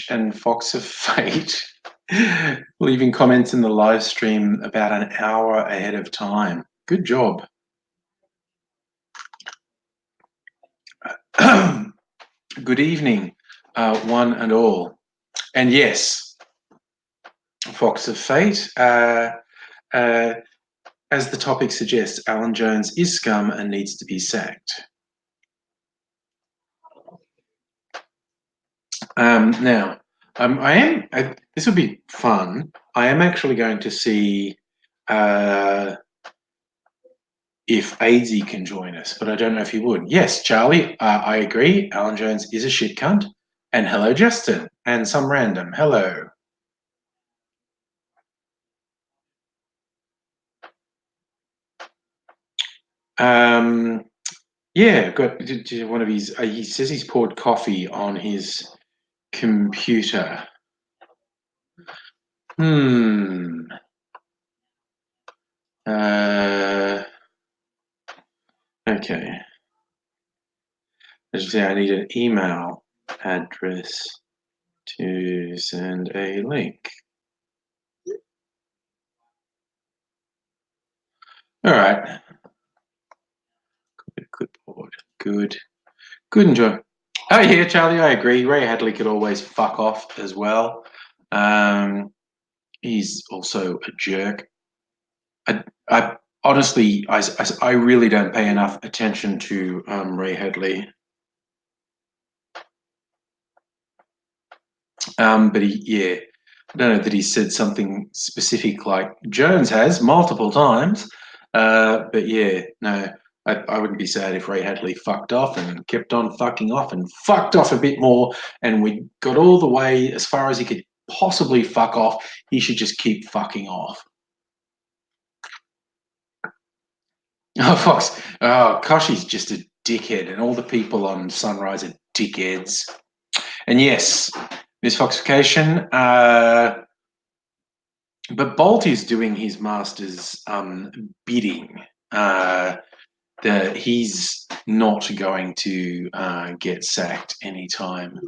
and Fox of Fate leaving comments in the live stream about an hour ahead of time. Good job. Good evening, one and all. And yes, Fox of Fate, as the topic suggests, Alan Jones is scum and needs to be sacked. Now, this will be fun. I am actually going to see if Aidsy can join us, but I don't know if he would. Yes, Charlie, I agree. Alan Jones is a shit cunt. And hello, Justin. And some random. Hello. Yeah, got one of his. He says he's poured coffee on his computer. Okay. As you say, I need an email address to send a link. All right. Clipboard. Good. Good enjoy. Oh yeah, Charlie, I agree. Ray Hadley could always fuck off as well. He's also a jerk. I honestly, I really don't pay enough attention to Ray Hadley. But I don't know that he said something specific like Jones has multiple times. But yeah, no, I wouldn't be sad if Ray Hadley fucked off and kept on fucking off and fucked off a bit more, and we got all the way as far as he could possibly fuck off. He should just keep fucking off. Oh, Fox. Oh, Koshi's just a dickhead, and all the people on Sunrise are dickheads. And yes, Miss Foxification, but Bolt is doing his master's bidding. He's not going to get sacked anytime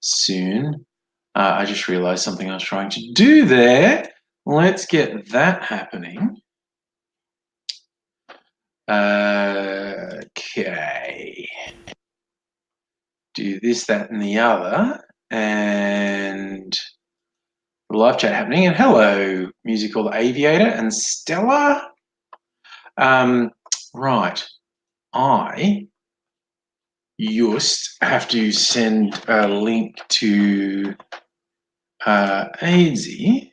soon. I just realized something I was trying to do there. Let's get that happening. Okay. Do this, that, and the other. And live chat happening. And hello, Musical Aviator and Stella. Right. I just have to send a link to Aidsy,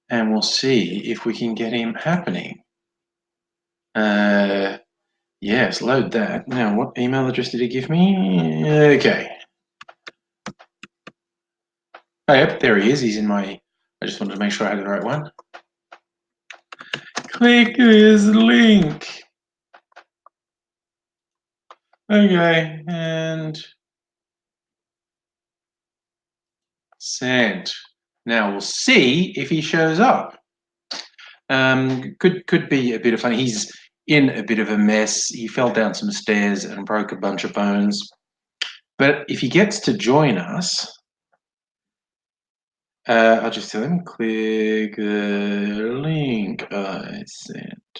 and we'll see if we can get him happening. Yes, load that. Now, what email address did he give me? Okay. Oh, yep, there he is. He's in my... I just wanted to make sure I had the right one. Click this link. Okay, and send. Now we'll see if he shows up. Could be a bit of fun. He's in a bit of a mess. He fell down some stairs and broke a bunch of bones. But if he gets to join us, I'll just tell him, click the link I sent.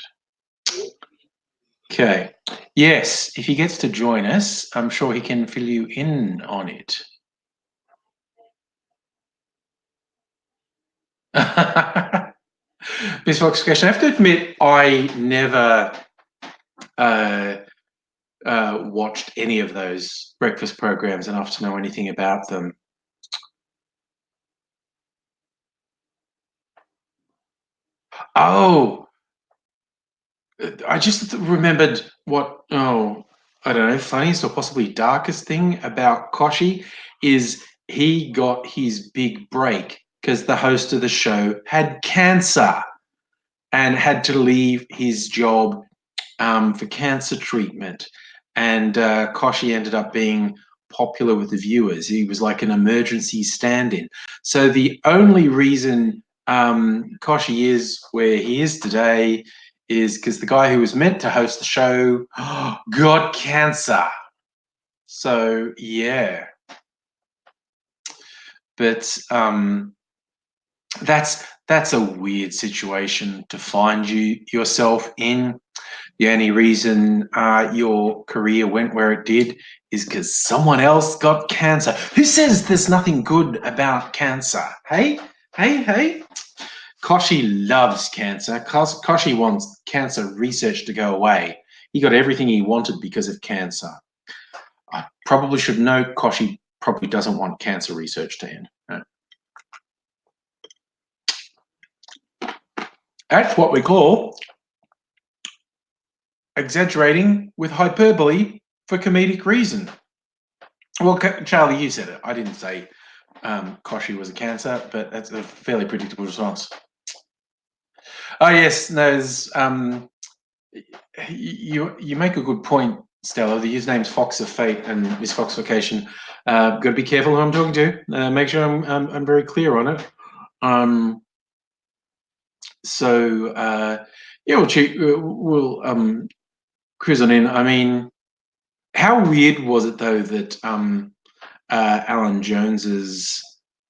Okay. Yes, if he gets to join us, I'm sure he can fill you in on it. Miss Fox question. I have to admit, I never watched any of those breakfast programs enough to know anything about them. Oh, I just remembered what, I don't know, funniest or possibly darkest thing about Koshi is he got his big break because the host of the show had cancer and had to leave his job for cancer treatment. And Koshi ended up being popular with the viewers. He was like an emergency stand-in. So the only reason Koshi is where he is today is because the guy who was meant to host the show got cancer. So, yeah. But that's a weird situation to find yourself in. The only reason your career went where it did is because someone else got cancer. Who says there's nothing good about cancer? Hey, hey, hey. Koshi loves cancer. Koshi wants cancer research to go away. He got everything he wanted because of cancer. I probably should note Koshi probably doesn't want cancer research to end. That's what we call exaggerating with hyperbole for comedic reason. Well, Charlie, you said it. I didn't say Koshi was a cancer, but that's a fairly predictable response. Oh yes, no, you make a good point, Stella. The username's Fox of Fate and Miss Foxification. Got to be careful who I'm talking to. Make sure I'm very clear on it. Yeah, we'll cruise on in. I mean, how weird was it though that Alan Jones's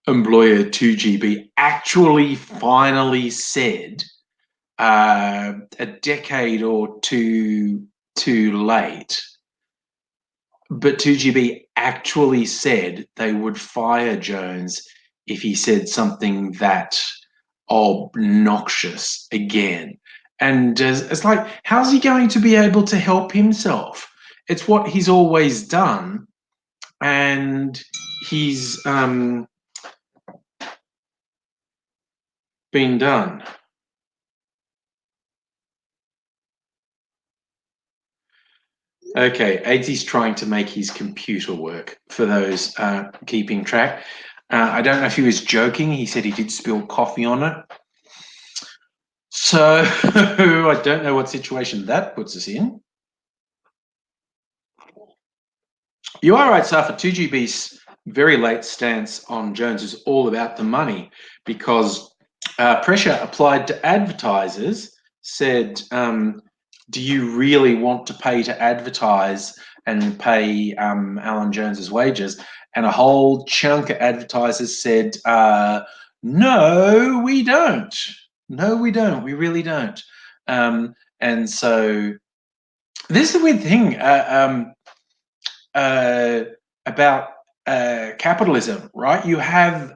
employer 2GB actually finally said a decade or two too late, but 2GB actually said they would fire Jones if he said something that obnoxious again. And it's like, how's he going to be able to help himself? It's what he's always done, and he's been done. Okay, Aidsy's trying to make his computer work for those keeping track. I don't know if he was joking. He said he did spill coffee on it. So I don't know what situation that puts us in. You are right, Safa. 2GB's very late stance on Jones is all about the money because pressure applied to advertisers said, do you really want to pay to advertise and pay Alan Jones's wages? And a whole chunk of advertisers said, no, we don't. No, we don't. We really don't. And so this is the weird thing about capitalism, right? You have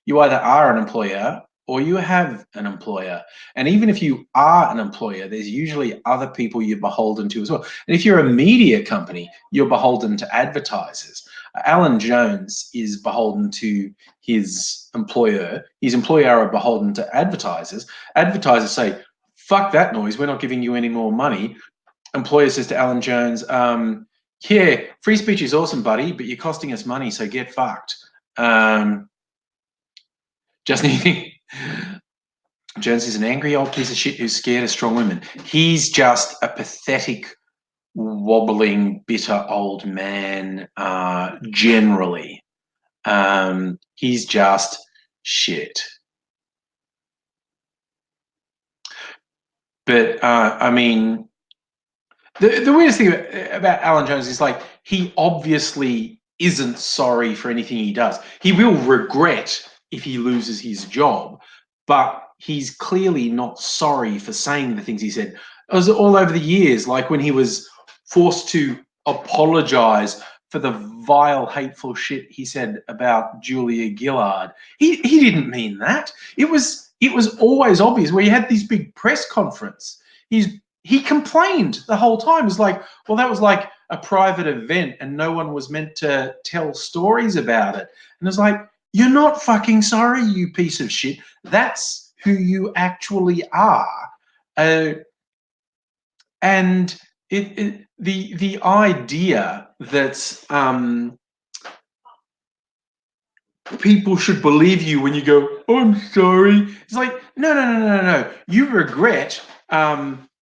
you either are an employer or you have an employer. And even if you are an employer, there's usually other people you're beholden to as well. And if you're a media company, you're beholden to advertisers. Alan Jones is beholden to his employer. His employer are beholden to advertisers. Advertisers say, fuck that noise, we're not giving you any more money. Employer says to Alan Jones, yeah, free speech is awesome, buddy, but you're costing us money, so get fucked. Just anything. Jones is an angry old piece of shit who's scared of strong women. He's just a pathetic, wobbling, bitter old man, generally. He's just shit. But, I mean, the weirdest thing about Alan Jones is like he obviously isn't sorry for anything he does. He will regret if he loses his job, but he's clearly not sorry for saying the things he said. It was all over the years, like when he was forced to apologize for the vile, hateful shit he said about Julia Gillard. He didn't mean that. It was always obvious where he had this big press conference. He complained the whole time. It was like, well, that was like a private event and no one was meant to tell stories about it. And it's like, you're not fucking sorry, you piece of shit. That's who you actually are. And the idea that people should believe you when you go, I'm sorry. It's like, no. You regret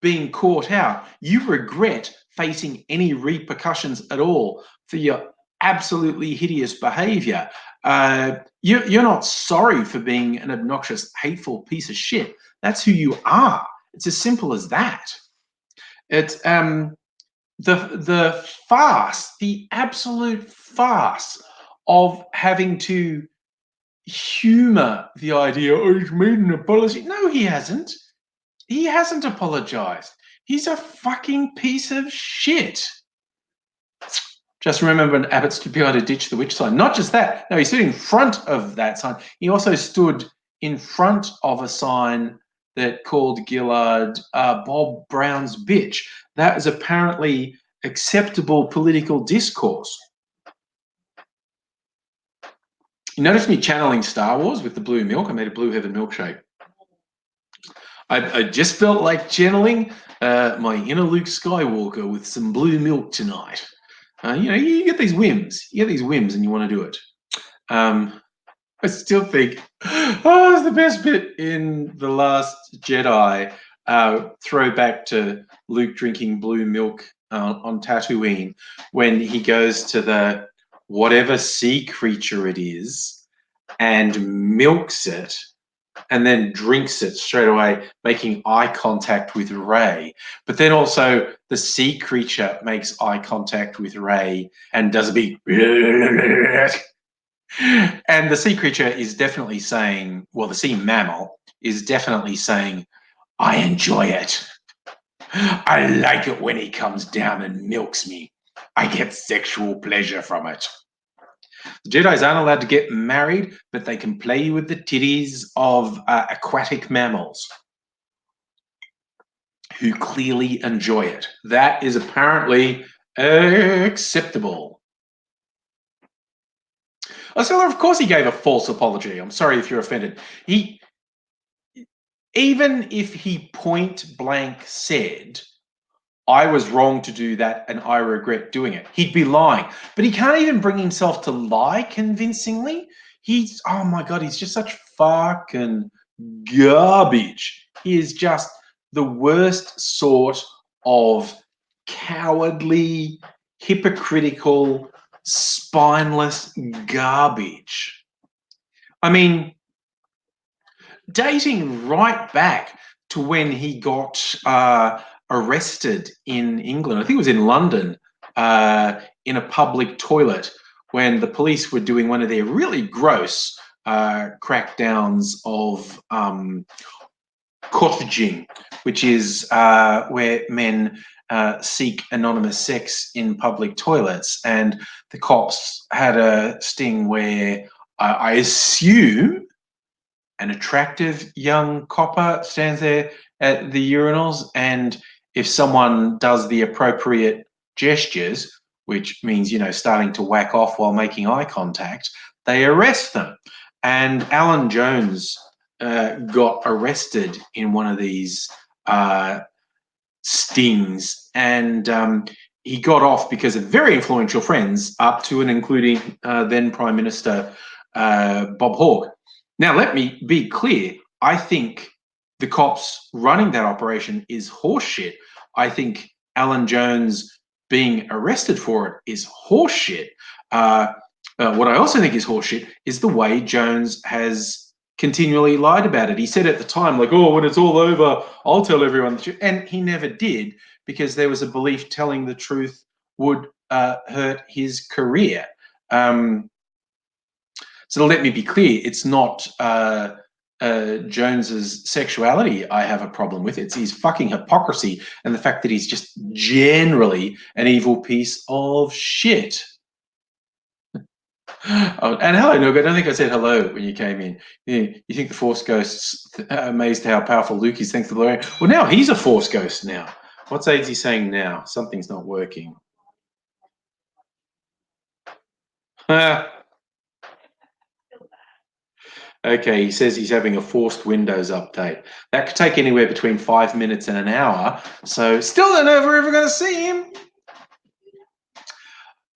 being caught out. You regret facing any repercussions at all for your absolutely hideous behavior. You're not sorry for being an obnoxious, hateful piece of shit. That's who you are. It's as simple as that. It's the farce, the absolute farce of having to humour the idea, oh, he's made an apology. No, he hasn't. He hasn't apologized. He's a fucking piece of shit. Just remember when Abbott stood behind a ditch the witch sign. Not just that. No, he stood in front of that sign. He also stood in front of a sign that called Gillard Bob Brown's bitch. That is apparently acceptable political discourse. You notice me channeling Star Wars with the blue milk? I made a blue heaven milkshake. I just felt like channeling my inner Luke Skywalker with some blue milk tonight. You get these whims. You get these whims and you want to do it. I still think, it's the best bit in The Last Jedi. Throwback to Luke drinking blue milk on Tatooine when he goes to the whatever sea creature it is and milks it and then drinks it straight away, making eye contact with Rey. But then also the sea creature makes eye contact with Rey and does a big and the sea creature is definitely saying, well, the sea mammal is definitely saying, I enjoy it. I like it when he comes down and milks me. I get sexual pleasure from it. The Jedis aren't allowed to get married, but they can play with the titties of aquatic mammals who clearly enjoy it. That is apparently acceptable. So of course he gave a false apology. I'm sorry if you're offended. Even if he point blank said, I was wrong to do that and I regret doing it, he'd be lying. But he can't even bring himself to lie convincingly. Oh my God, he's just such fucking garbage. He is just the worst sort of cowardly, hypocritical, spineless garbage. I mean, dating right back to when he got arrested in England. I think it was in London, in a public toilet when the police were doing one of their really gross crackdowns of cottaging, which is where men seek anonymous sex in public toilets. And the cops had a sting where I assume an attractive young copper stands there at the urinals, and if someone does the appropriate gestures, which means, starting to whack off while making eye contact, they arrest them. And Alan Jones got arrested in one of these stings, and he got off because of very influential friends, up to and including then Prime Minister Bob Hawke. Now, let me be clear. I think the cops running that operation is horseshit. I think Alan Jones being arrested for it is horseshit. What I also think is horseshit is the way Jones has continually lied about it. He said at the time, like, oh, when it's all over, I'll tell everyone the truth. And he never did, because there was a belief telling the truth would hurt his career. So let me be clear, it's not Jones's sexuality I have a problem with. It's his fucking hypocrisy and the fact that he's just generally an evil piece of shit. Oh, and hello, Noga. I don't think I said hello when you came in. You think the Force Ghost's amazed how powerful Luke is thanks to the Lord? Well, now he's a Force Ghost now. What's Aidsy saying now? Something's not working. Okay, he says he's having a forced Windows update. That could take anywhere between 5 minutes and an hour. So still don't know if we're ever going to see him.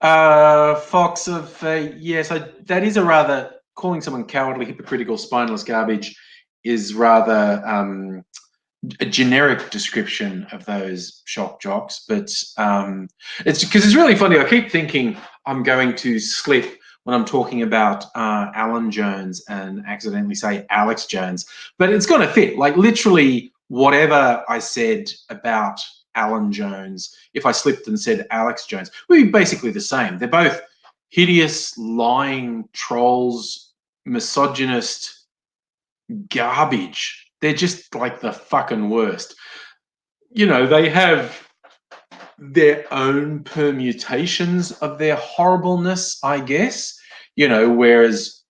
Fox of yes, that is a rather, calling someone cowardly, hypocritical, spineless garbage is rather a generic description of those shock jocks. But it's because it's really funny. I keep thinking I'm going to slip when I'm talking about Alan Jones and accidentally say Alex Jones, but it's going to fit. Like literally whatever I said about Alan Jones, if I slipped and said Alex Jones, would be basically the same. They're both hideous, lying trolls, misogynist garbage. They're just like the fucking worst. You know, they have their own permutations of their horribleness, I guess. You know, whereas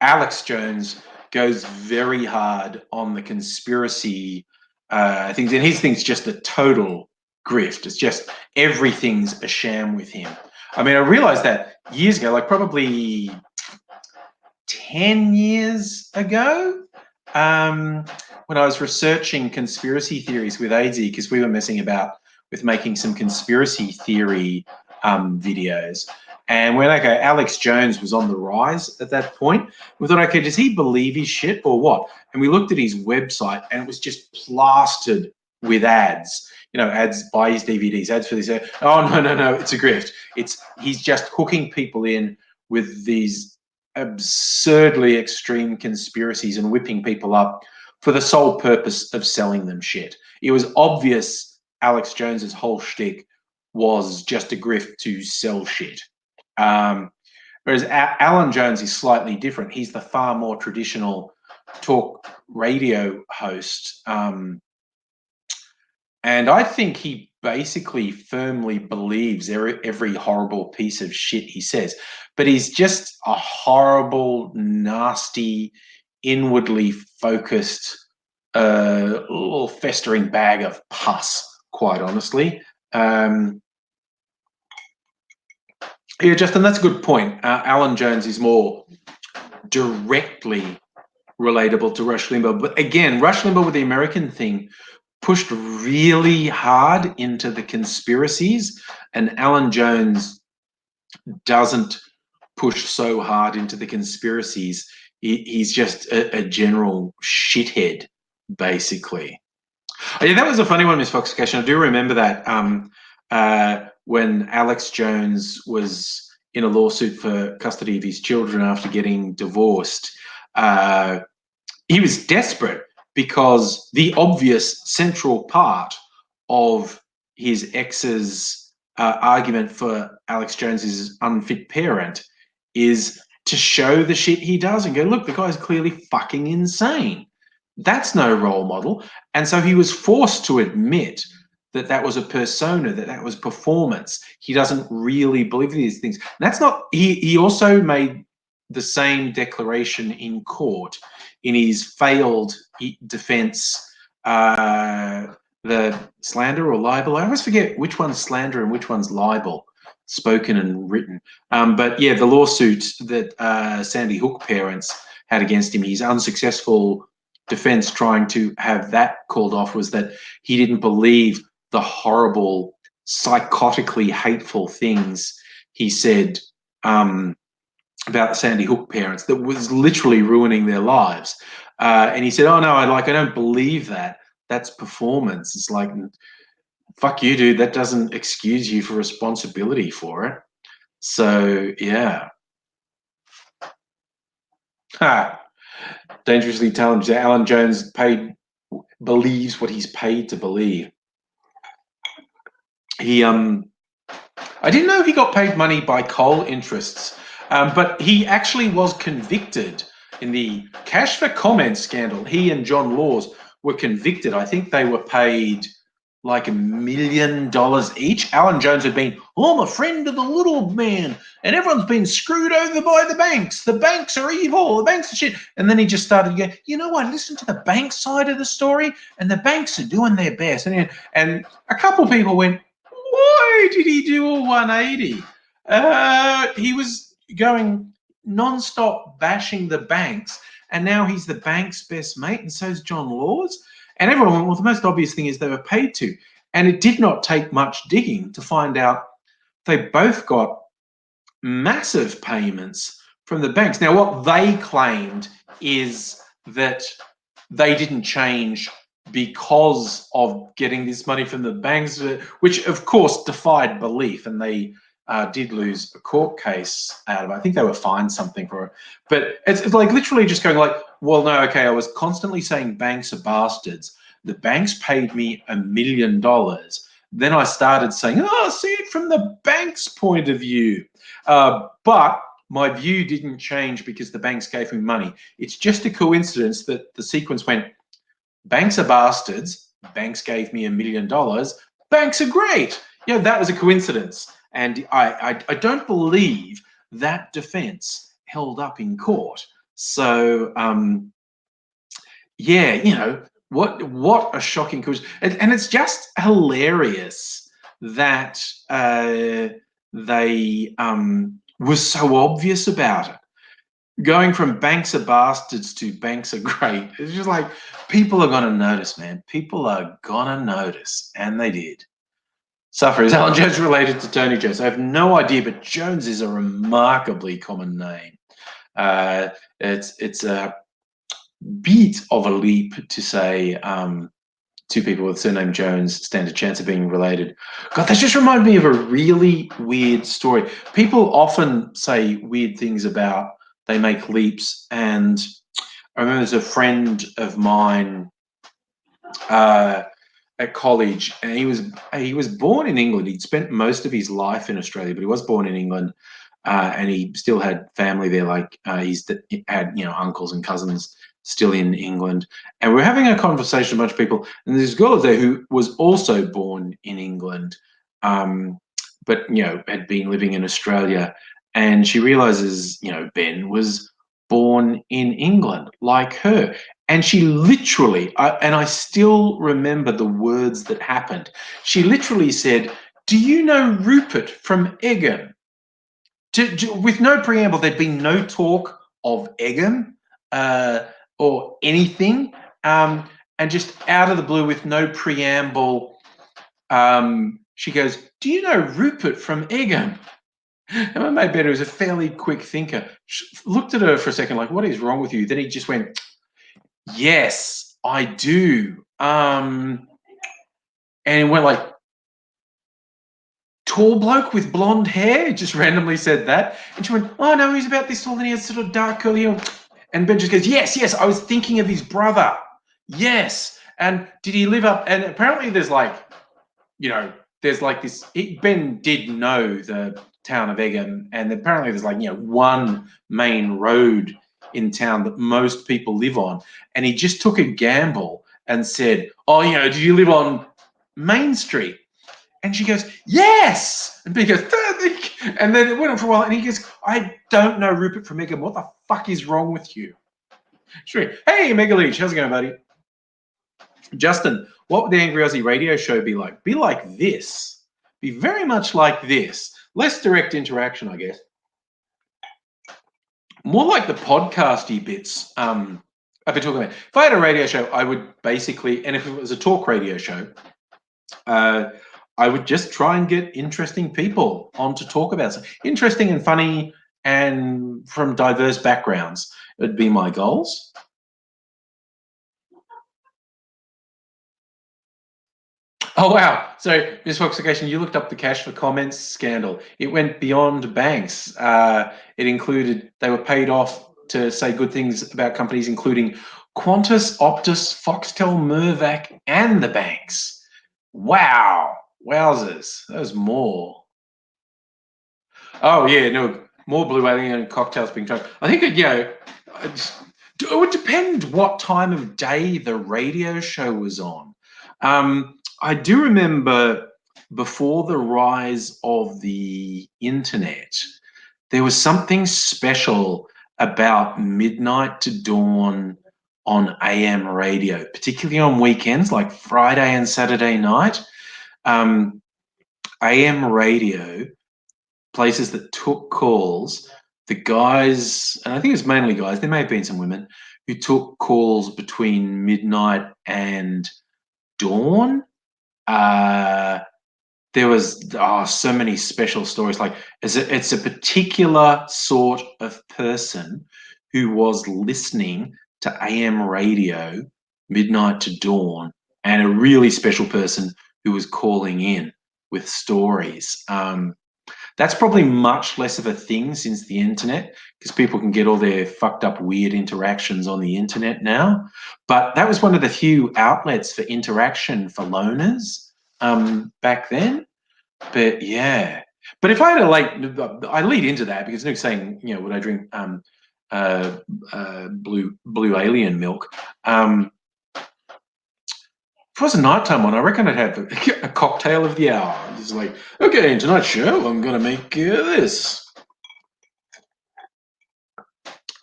Alex Jones goes very hard on the conspiracy things, and his thing's just a total grift. It's just everything's a sham with him. I mean, I realized that years ago, like probably 10 years ago, when I was researching conspiracy theories with AZ, because we were messing about with making some conspiracy theory videos. And when Alex Jones was on the rise at that point, we thought, okay, does he believe his shit or what? And we looked at his website and it was just plastered with ads. You know, ads, buy his DVDs, ads for this. Oh, no, it's a grift. He's just hooking people in with these absurdly extreme conspiracies and whipping people up for the sole purpose of selling them shit. It was obvious Alex Jones's whole shtick was just a grift to sell shit. Whereas Alan Jones is slightly different. He's the far more traditional talk radio host. And I think he basically firmly believes every horrible piece of shit he says. But he's just a horrible, nasty, inwardly focused, little festering bag of pus, quite honestly. Yeah, Justin, that's a good point. Alan Jones is more directly relatable to Rush Limbaugh. But again, Rush Limbaugh with the American thing pushed really hard into the conspiracies, and Alan Jones doesn't push so hard into the conspiracies. He's just a general shithead, basically. Oh, yeah, that was a funny one, Miss Foxification. I do remember that when Alex Jones was in a lawsuit for custody of his children after getting divorced. He was desperate because the obvious central part of his ex's argument for Alex Jones is unfit parent is to show the shit he does and go, look, the guy's clearly fucking insane. That's no role model. And so he was forced to admit that that was a persona, that was performance. He doesn't really believe these things. And that's not, he also made the same declaration in court in his failed defense, the slander or libel. I always forget which one's slander and which one's libel, spoken and written. But yeah, the lawsuit that Sandy Hook parents had against him, his unsuccessful defense trying to have that called off was that he didn't believe the horrible, psychotically hateful things he said about Sandy Hook parents that was literally ruining their lives. And he said, oh, no, I don't believe that. That's performance. It's like, fuck you, dude. That doesn't excuse you for responsibility for it. So, yeah. Dangerously talented. Alan Jones believes what he's paid to believe. I didn't know he got paid money by coal interests, but he actually was convicted in the Cash for Comment scandal. He and John Laws were convicted. I think they were paid like $1 million each. Alan Jones had been, oh, I'm a friend of the little man, and everyone's been screwed over by the banks. The banks are evil. The banks are shit. And then he just started going, you know what? Listen to the bank side of the story, and the banks are doing their best. And a couple of people went, why did he do a 180? He was going non-stop bashing the banks, and now he's the bank's best mate, and so is John Laws. And everyone went, well, the most obvious thing is they were paid to. And it did not take much digging to find out they both got massive payments from the banks. Now, what they claimed is that they didn't change because of getting this money from the banks, which of course defied belief, and they did lose a court case out of it. I think they were fined something for it. But it's like literally just going like, well, no, okay, I was constantly saying banks are bastards. The banks paid me $1 million. Then I started saying, oh, see it from the bank's point of view. But my view didn't change because the banks gave me money. It's just a coincidence that the sequence went, banks are bastards, banks gave me $1 million, banks are great. Yeah, that was a coincidence. And I don't believe that defense held up in court. So, yeah, what a shocking coincidence. And it's just hilarious that they were so obvious about it. Going from banks are bastards to banks are great. It's just like, people are going to notice, man. People are going to notice. And they did. Suffer. Is Alan Jones related to Tony Jones? I have no idea, but Jones is a remarkably common name. It's a bit of a leap to say two people with the surname Jones stand a chance of being related. God, that just reminded me of a really weird story. People often say weird things about they make leaps, and I remember there's a friend of mine at college, and he was born in England. He'd spent most of his life in Australia, but he was born in England, and he still had family there. Like he had uncles and cousins still in England. And we're having a conversation with a bunch of people, and there's a girl there who was also born in England, but had been living in Australia, and she realizes Ben was born in England like her. And she literally, and I still remember the words that happened. She literally said, "Do you know Rupert from Egham?" With no preamble. There'd been no talk of Egham or anything. And just out of the blue, with no preamble, she goes, "Do you know Rupert from Egham?" And my mate Ben, who was a fairly quick thinker, looked at her for a second like, "What is wrong with you?" Then he just went, "Yes, I do." And it went like, "Tall bloke with blonde hair," just randomly said that. And she went, "Oh no, he's about this tall and he has sort of dark curly hair." And Ben just goes, yes, I was thinking of his brother. Yes. And did he live up? And apparently there's like, there's like this, Ben did know the town of Egham, and apparently there's like, one main road in town that most people live on. And he just took a gamble and said, "Oh, did you live on Main Street?" And she goes, "Yes." And Ben goes, and then it went on for a while. And he goes, "I don't know Rupert from Egham. What the fuck is wrong with you?" Sure. Hey, Mega Leach, how's it going, buddy? Justin, what would the Angry Aussie radio show be like? Be like this. Be very much like this. Less direct interaction, I guess. More like the podcasty bits I've been talking about. If I had a radio show, I would basically, and if it was a talk radio show, I would just try and get interesting people on to talk about something. Interesting and funny and from diverse backgrounds. It would be my goals. Oh, wow. So, Ms. Foxification, you looked up the cash for comments scandal. It went beyond banks. It included, they were paid off to say good things about companies, including Qantas, Optus, Foxtel, Mirvac, and the banks. Wow. Wowzers. There's more. Oh, yeah. No, more blue whaling and cocktails being drunk. I think, it would depend what time of day the radio show was on. I do remember before the rise of the internet, there was something special about midnight to dawn on AM radio, particularly on weekends like Friday and Saturday night. AM radio, places that took calls, the guys, and I think it was mainly guys, there may have been some women, who took calls between midnight and dawn. There was so many special stories. Like it's a particular sort of person who was listening to AM radio midnight to dawn, and a really special person who was calling in with stories. That's probably much less of a thing since the internet, because people can get all their fucked up weird interactions on the internet now. But that was one of the few outlets for interaction for loners back then. But yeah, But if I had to like, I lead into that because Nick's saying, would I drink uh, blue alien milk? If it was a nighttime one, I reckon I'd have a cocktail of the hour. It's like, okay, in tonight's show, I'm gonna make this.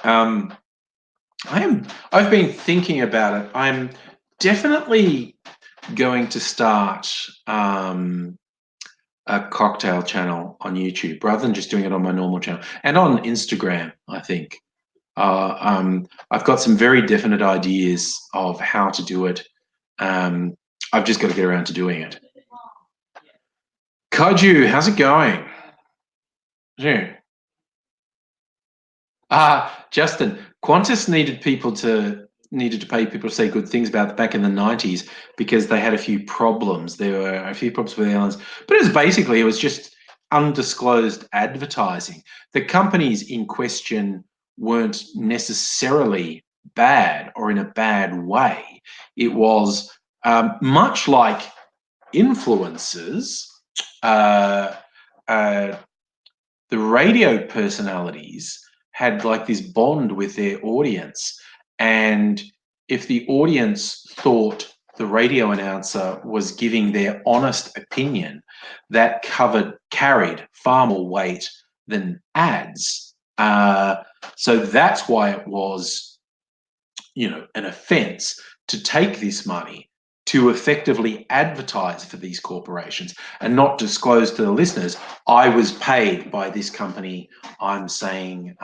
Um, I've been thinking about it. I'm definitely going to start a cocktail channel on YouTube rather than just doing it on my normal channel and on Instagram. I think I've got some very definite ideas of how to do it. I've just got to get around to doing it. Kaiju, how's it going? Yeah. Justin, Qantas needed to pay people to say good things about back in the 90s because they had a few problems. There were a few problems with airlines, but it was just undisclosed advertising. The companies in question weren't necessarily bad or in a bad way. It was much like influencers. Uh, uh, the radio personalities had like this bond with their audience. And if the audience thought the radio announcer was giving their honest opinion, that carried far more weight than ads. So that's why it was, an offense to take this money to effectively advertise for these corporations and not disclose to the listeners, I was paid by this company I'm saying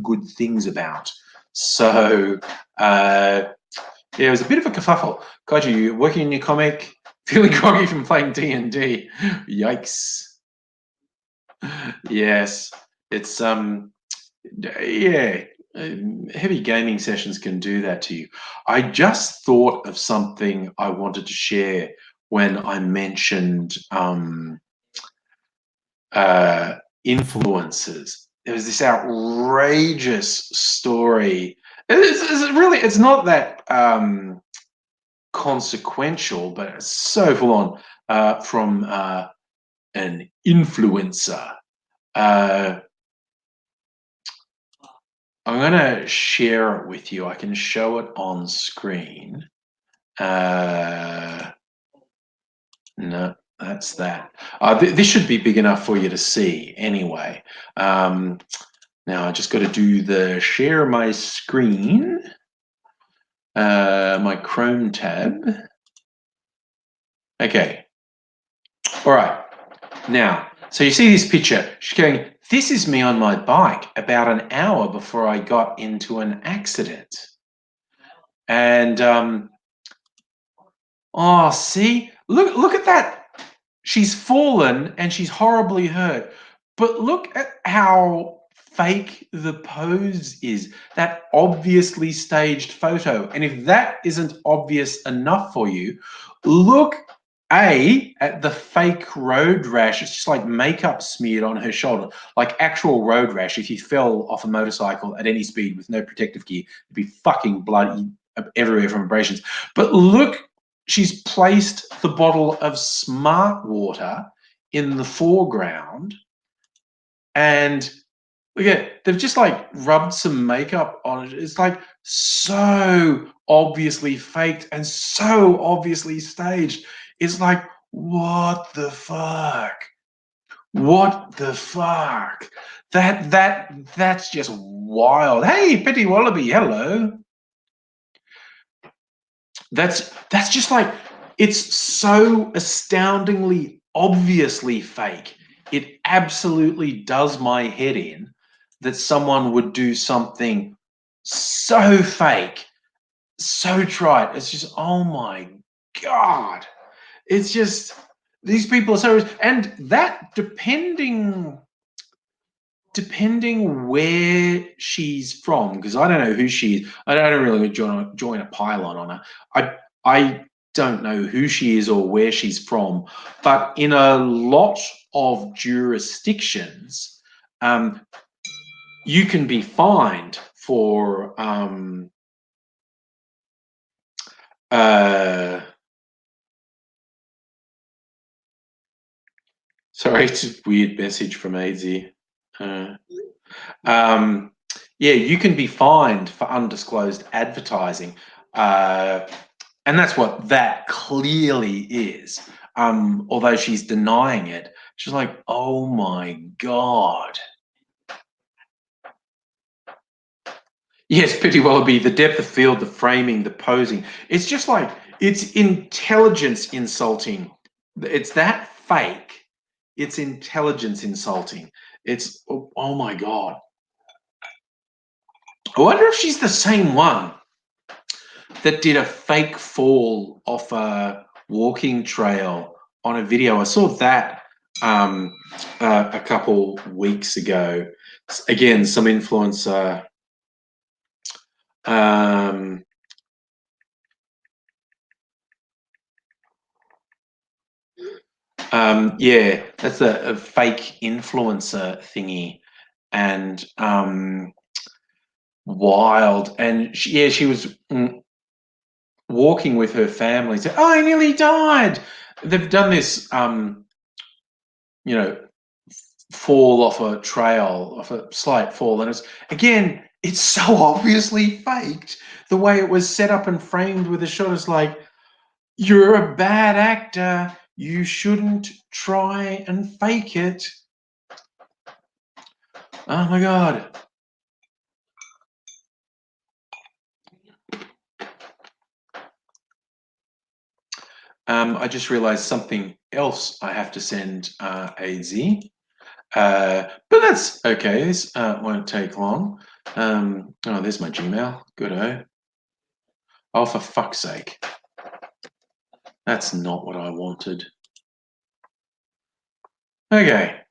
good things about. So, yeah, it was a bit of a kerfuffle. God, you working in your comic, feeling groggy from playing D&D. Yikes. Yes, it's yeah, heavy gaming sessions can do that to you. I just thought of something I wanted to share when I mentioned uh, influencers. There was this outrageous story. It's not that consequential, but it's so full on from an influencer. Uh, I'm going to share it with you. I can show it on screen. Uh, no, that's that. This should be big enough for you to see anyway. Now I just got to do the share my screen, my Chrome tab. Okay. All right. Now, so you see this picture. She's going, this is me on my bike about an hour before I got into an accident. And oh, see, look at that. She's fallen and she's horribly hurt. But look at how fake the pose is. That obviously staged photo. And if that isn't obvious enough for you, look at the fake road rash. It's just like makeup smeared on her shoulder, like actual road rash. If you fell off a motorcycle at any speed with no protective gear, it'd be fucking bloody everywhere from abrasions. But look, she's placed the bottle of Smart Water in the foreground, and look at, they've just like rubbed some makeup on it. It's like so obviously faked and so obviously staged. It's like, what the fuck? What the fuck? That's just wild. Hey, Petty Wallaby, hello. That's just like, it's so astoundingly obviously fake. It absolutely does my head in that someone would do something so fake, so trite. It's just, oh my god. It's just, these people are so, and that depending where she's from, because I don't know who she is. I don't really join a pylon on her. I don't know who she is or where she's from, but in a lot of jurisdictions, um, you can be fined for uh, Sorry, it's a weird message from AZ. Um, yeah, you can be fined for undisclosed advertising. Uh, and that's what that clearly is. Although she's denying it, she's like, oh my God. Yes, pretty well be the depth of field, the framing, the posing. It's just like, it's intelligence insulting. It's that fake. It's intelligence insulting. It's, oh my God. I wonder if she's the same one that did a fake fall off a walking trail on a video. I saw that a couple weeks ago. Again, some influencer. Um, yeah, that's a fake influencer thingy, and wild. And she was walking with her family. Said, "Oh, I nearly died." They've done this, you know, fall off a trail, off a slight fall, and it's so obviously faked. The way it was set up and framed with the shot is like, you're a bad actor. You shouldn't try and fake it. Oh my God. I just realized something else I have to send AZ. But that's okay. This won't take long. Oh, there's my Gmail. Good. Oh, for fuck's sake. That's not what I wanted. Okay,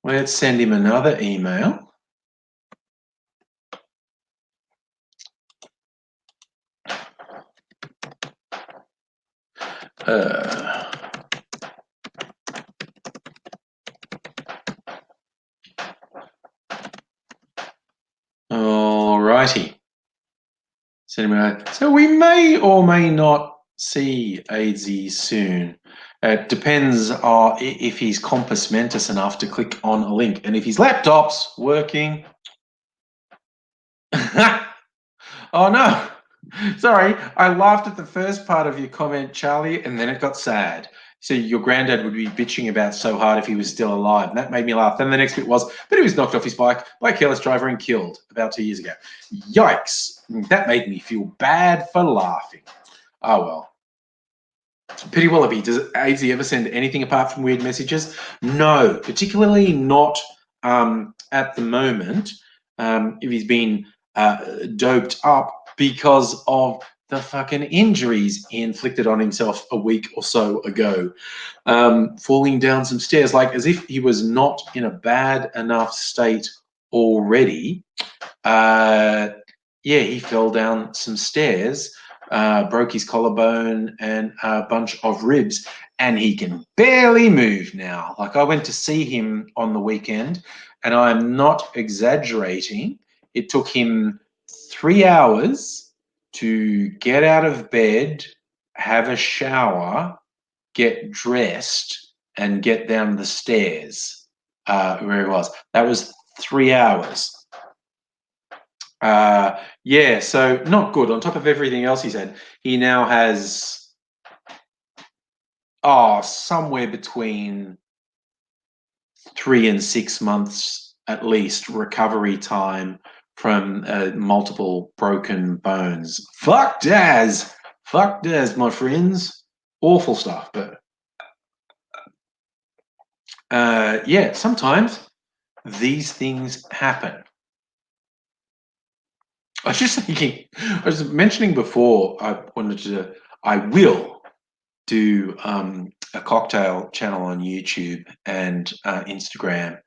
let's send him another email. Alrighty. So we may or may not see AZ soon. It depends if he's compos mentis enough to click on a link. And if his laptop's working... Oh no! Sorry, I laughed at the first part of your comment, Charlie, and then it got sad. So your granddad would be bitching about so hard if he was still alive. And that made me laugh. Then the next bit was, but he was knocked off his bike by a careless driver and killed about 2 years ago. Yikes. That made me feel bad for laughing. Oh well. Pity Wallaby, does AZ ever send anything apart from weird messages? No, particularly not at the moment. If he's been doped up because of the fucking injuries he inflicted on himself a week or so ago. Falling down some stairs, like as if he was not in a bad enough state already. Yeah, he fell down some stairs, broke his collarbone and a bunch of ribs, and he can barely move now. Like, I went to see him on the weekend, and I'm not exaggerating. It took him 3 hours to get out of bed, have a shower, get dressed, and get down the stairs where he was. That was 3 hours. Yeah, so not good. On top of everything else he's had, he now has somewhere between 3 and 6 months at least recovery time from multiple broken bones. Fuck Daz, my friends. Awful stuff, but yeah, sometimes these things happen. I was just thinking, I was mentioning before, I will do a cocktail channel on YouTube and Instagram.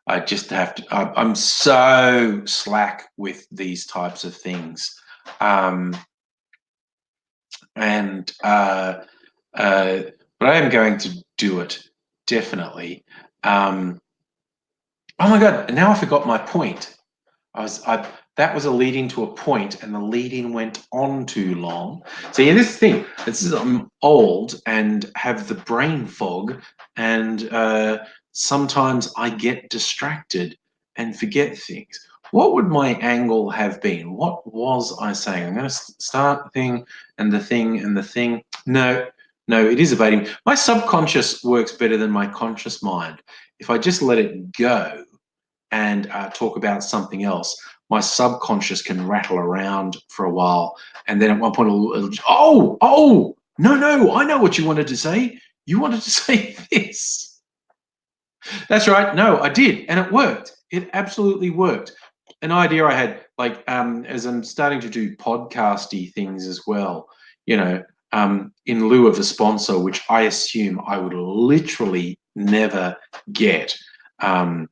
I just have to, I'm so slack with these types of things. But I am going to do it, definitely. Oh my God, now I forgot my point. That was a lead-in to a point, and the lead-in went on too long. So yeah, this is I'm old and have the brain fog, and sometimes I get distracted and forget things. What would my angle have been? What was I saying? I'm going to start the thing and the thing and the thing. No, no, it is evading. My subconscious works better than my conscious mind. If I just let it go and talk about something else, my subconscious can rattle around for a while. And then at one point, no, I know what you wanted to say. You wanted to say this. That's right. No, I did, and it worked. It absolutely worked. An idea I had, like, as I'm starting to do podcasty things as well, in lieu of a sponsor, which I assume I would literally never get, because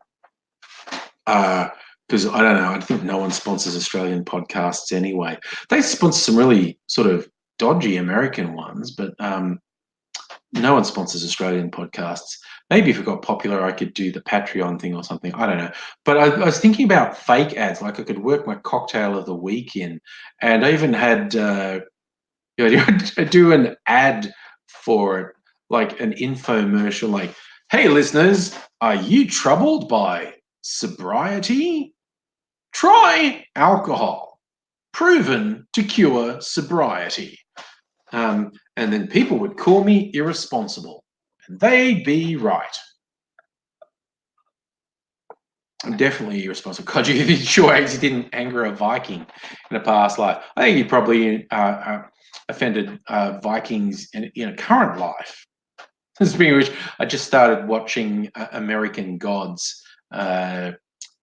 I don't know. I think no one sponsors Australian podcasts anyway. They sponsor some really sort of dodgy American ones, but no one sponsors Australian podcasts. Maybe if it got popular, I could do the Patreon thing or something. I don't know. But I was thinking about fake ads. Like I could work my cocktail of the week in, and I even had do an ad for it, like an infomercial. Like, hey, listeners, are you troubled by sobriety? Try alcohol, proven to cure sobriety. And then people would call me irresponsible, and they'd be right. I'm definitely irresponsible. God, you sure as you didn't anger a Viking in a past life? I think you probably offended Vikings in a current life. Speaking of which, I just started watching American Gods, the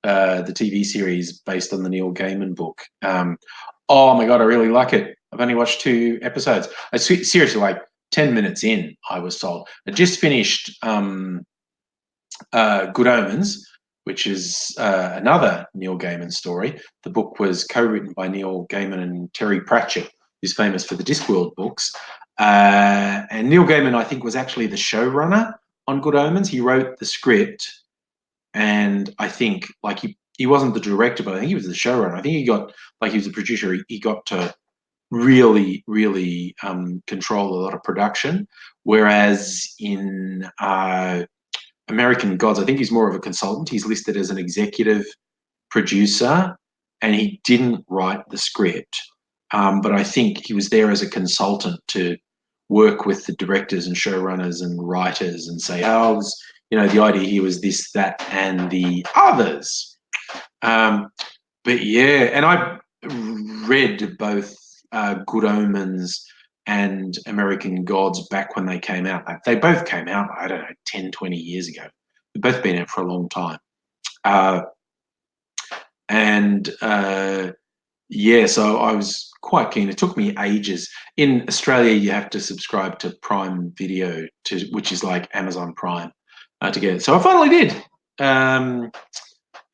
TV series based on the Neil Gaiman book. Oh my God, I really like it. I've only watched 2 episodes. Seriously, like 10 minutes in, I was sold. I just finished Good Omens, which is another Neil Gaiman story. The book was co-written by Neil Gaiman and Terry Pratchett, who's famous for the Discworld books. And Neil Gaiman, I think, was actually the showrunner on Good Omens. He wrote the script, and I think, like, he wasn't the director, but I think he was the showrunner. I think he got, like, he was a producer. He got to really, really control a lot of production. Whereas in American Gods, I think he's more of a consultant. He's listed as an executive producer, and he didn't write the script. But I think he was there as a consultant to work with the directors and showrunners and writers and say, oh, the idea here was this, that, and the others. But yeah, and I read both Good Omens and American Gods back when they came out. They both came out, I don't know, 10, 20 years ago. They've both been out for a long time. Yeah, so I was quite keen. It took me ages. In Australia, you have to subscribe to Prime Video, which is like Amazon Prime, to get it. So I finally did. And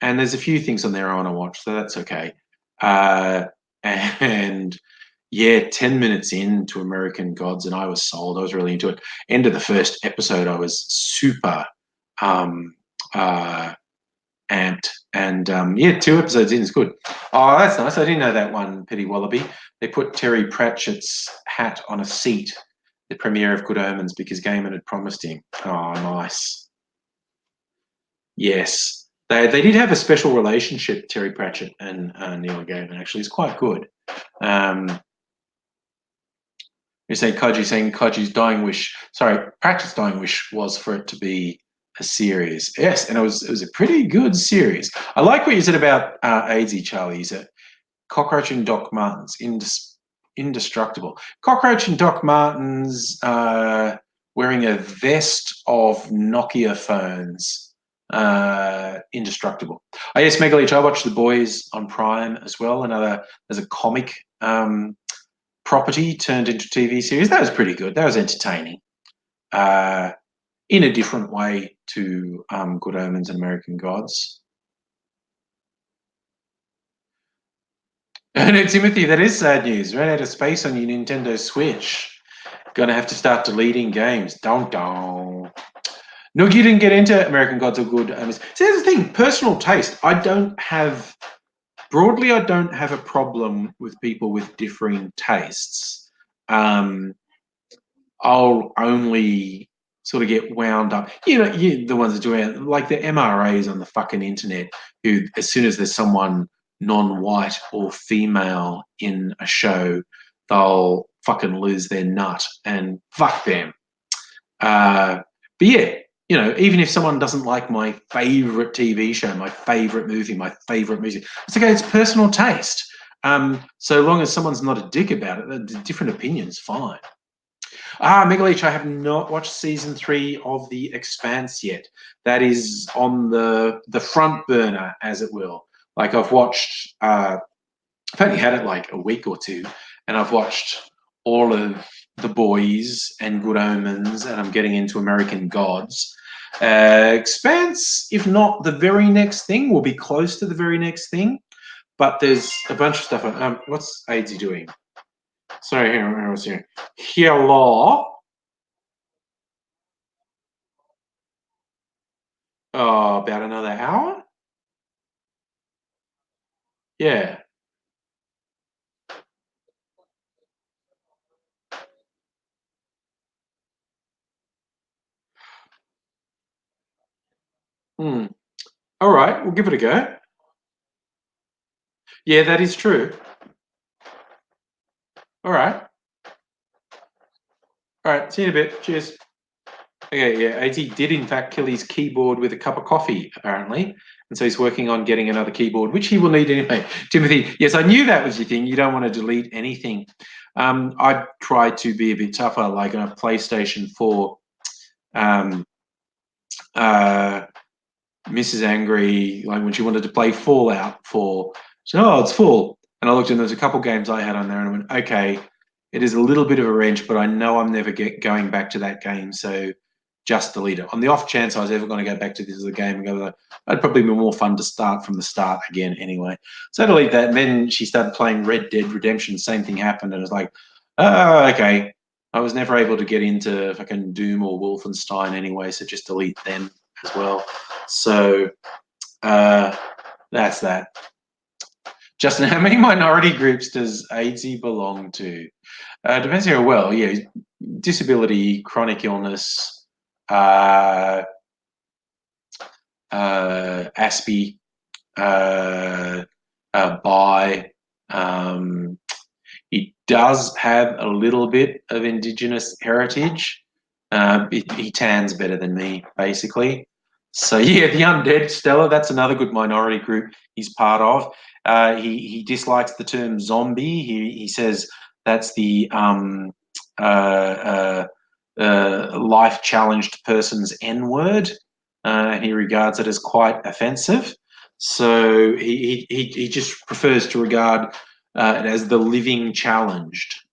there's a few things on there I want to watch, so that's okay. And yeah, 10 minutes into American Gods, and I was sold. I was really into it. End of the first episode, I was super amped. And yeah, 2 episodes in is good. Oh, that's nice. I didn't know that one, Petty Wallaby. They put Terry Pratchett's hat on a seat, the premiere of Good Omens, because Gaiman had promised him. Oh, nice. Yes. They did have a special relationship, Terry Pratchett and Neil Gaiman, actually. It's quite good. You're saying Kaji's dying wish. Sorry, Pratchett's dying wish was for it to be a series. Yes, and it was a pretty good series. I like what you said about AIDSy, Charlie. You said Cockroach and Doc Martens, indestructible. Cockroach and Doc Martens wearing a vest of Nokia phones, indestructible. Oh yes, Megalich, I watched The Boys on Prime as well. There's a comic property turned into TV series. That was pretty good. That was entertaining. In a different way to Good Omens and American Gods. No, Timothy, that is sad news. Ran out of space on your Nintendo Switch. Gonna have to start deleting games. Don't. No, you didn't get into American Gods or Good Omens. See, here's the thing, personal taste. Broadly, I don't have a problem with people with differing tastes. I'll only sort of get wound up. The ones that do it, like the MRAs on the fucking internet, who as soon as there's someone non-white or female in a show, they'll fucking lose their nut and fuck them. But yeah, even if someone doesn't like my favorite TV show, my favorite movie, my favorite music, it's okay. It's personal taste. So long as someone's not a dick about it, different opinions, fine. Megaleech, I have not watched season 3 of The Expanse yet. That is on the front burner, as it will. Like I've only had it like a week or two, and I've watched all of The Boys and Good Omens, and I'm getting into American Gods. Expanse, if not the very next thing, will be close to the very next thing. But there's a bunch of stuff. What's AIDSy doing? Sorry, here I was here. Hello. Oh, about another hour? Yeah. Hmm. All right, we'll give it a go. Yeah, that is true. All right. All right. See you in a bit. Cheers. Okay, yeah, AT did in fact kill his keyboard with a cup of coffee, apparently. And so he's working on getting another keyboard, which he will need anyway. Timothy, yes, I knew that was your thing. You don't want to delete anything. I tried to be a bit tougher, like on a PlayStation 4. Um, uh, Mrs. Angry, like when she wanted to play Fallout 4, she said, "Oh, it's full." And I looked and there's a couple games I had on there and I went, okay, it is a little bit of a wrench, but I know I'm never going back to that game, so just delete it. On the off chance I was ever going to go back to this as a game and go, it'd probably be more fun to start from the start again anyway. So I delete that. And then she started playing Red Dead Redemption. Same thing happened. And it was like, oh, okay. I was never able to get into fucking Doom or Wolfenstein anyway, so just delete them as well. So uh, that's that. Justin, how many minority groups does AIDSy belong to? Depends here. Well, yeah, disability, chronic illness, uh, ASPI, uh, bi. Um, he does have a little bit of Indigenous heritage. He tans better than me, basically. So yeah, the undead Stella, that's another good minority group he's part of. He dislikes the term zombie. He says that's the life challenged person's N word, and he regards it as quite offensive. So he just prefers to regard it as the living challenged.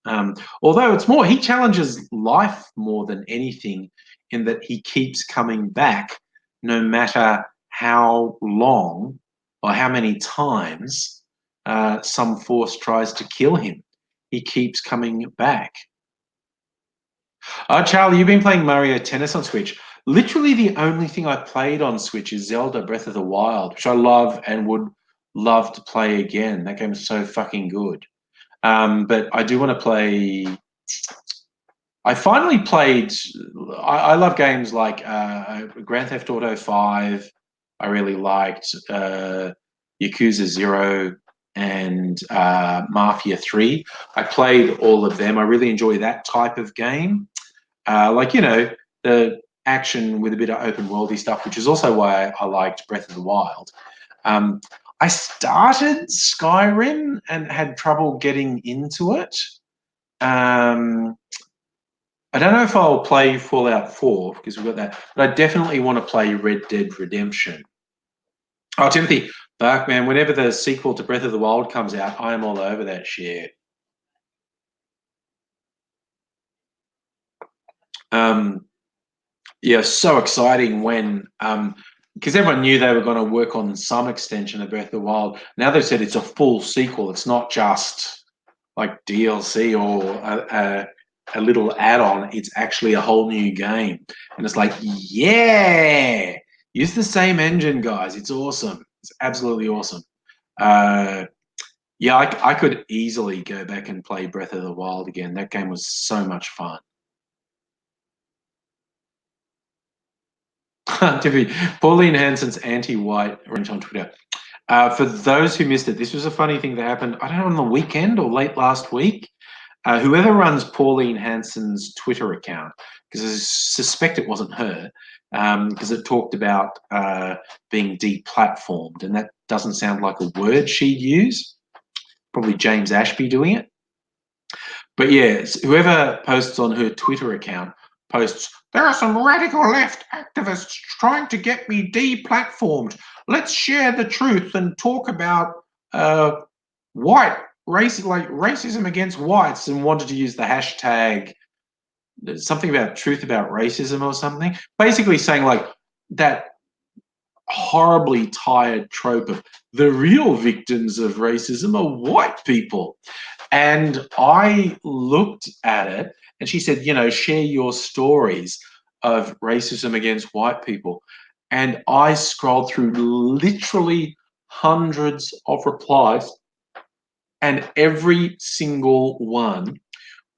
Although it's more, he challenges life more than anything, in that he keeps coming back no matter how long or how many times some force tries to kill him. He keeps coming back. Charlie, you've been playing Mario Tennis on Switch. Literally, the only thing I played on Switch is Zelda Breath of the Wild, which I love and would love to play again. That game is so fucking good. But I do want to play. I finally played. I love games like Grand Theft Auto 5. I really liked Yakuza 0 and Mafia 3. I played all of them. I really enjoy that type of game. The action with a bit of open worldy stuff, which is also why I liked Breath of the Wild. Um, I started Skyrim and had trouble getting into it. Um, I don't know if I'll play Fallout 4 because we've got that, but I definitely want to play Red Dead Redemption. Oh, Timothy, fuck, man, whenever the sequel to Breath of the Wild comes out, I'm all over that shit. Um, yeah, so exciting when because everyone knew they were going to work on some extension of Breath of the Wild. Now they've said it's a full sequel. It's not just like DLC or a little add-on. It's actually a whole new game, and it's like, yeah, use the same engine, guys. It's awesome. It's absolutely awesome. Uh, yeah, I could easily go back and play Breath of the Wild again. That game was so much fun. Pauline Hanson's anti-white rant on Twitter. For those who missed it, this was a funny thing that happened, I don't know, on the weekend or late last week. Whoever runs Pauline Hanson's Twitter account, because I suspect it wasn't her, because it talked about being deplatformed, and that doesn't sound like a word she'd use. Probably James Ashby doing it. But yeah, whoever posts on her Twitter account posts, there are some radical left activists trying to get me deplatformed. Let's share the truth and talk about white racism against whites, and wanted to use the hashtag something about truth about racism or something. Basically saying like that horribly tired trope of the real victims of racism are white people. And I looked at it and she said, share your stories of racism against white people. And I scrolled through literally hundreds of replies, and every single one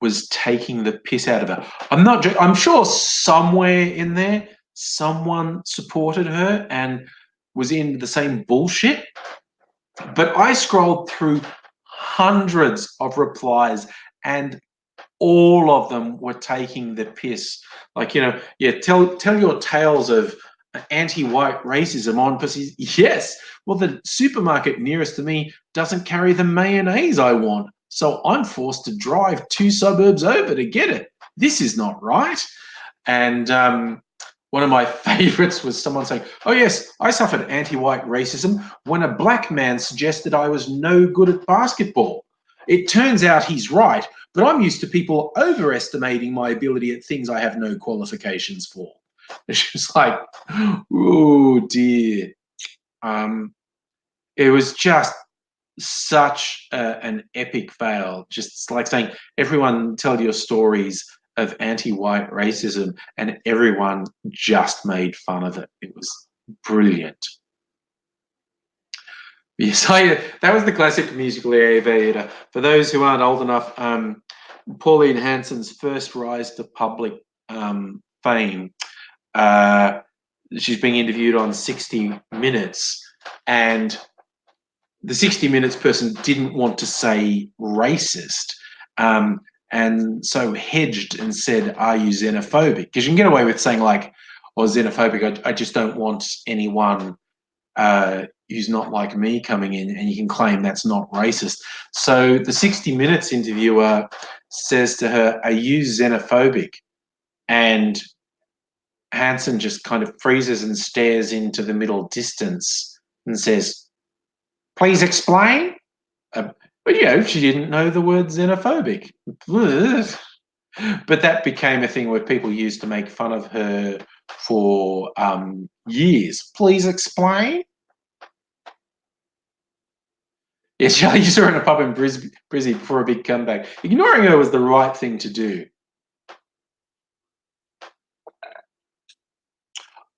was taking the piss out of her. I'm sure somewhere in there, someone supported her and was in the same bullshit. But I scrolled through hundreds of replies, and all of them were taking the piss. Like, tell your tales of anti-white racism on pussy. Yes. Well, the supermarket nearest to me doesn't carry the mayonnaise I want, so I'm forced to drive 2 suburbs over to get it. This is not right. And one of my favorites was someone saying, oh yes, I suffered anti-white racism when a black man suggested I was no good at basketball. It turns out he's right, but I'm used to people overestimating my ability at things I have no qualifications for. It's just like, oh dear. It was just such an epic fail. Just like saying, everyone tell your stories of anti-white racism, and everyone just made fun of it. It was brilliant. Yes, that was the classic musical elevator. For those who aren't old enough, Pauline Hanson's first rise to public fame. She's being interviewed on 60 Minutes, and the 60 Minutes person didn't want to say racist, and so hedged and said, are you xenophobic? Because you can get away with saying like, or xenophobic, I just don't want anyone who's not like me coming in, and you can claim that's not racist. So the 60 Minutes interviewer says to her, are you xenophobic? And Hanson just kind of freezes and stares into the middle distance and says, please explain. But she didn't know the word xenophobic. But that became a thing where people used to make fun of her for years. Please explain. Yeah, Charlie saw her in a pub in Brisbane before a big comeback. Ignoring her was the right thing to do.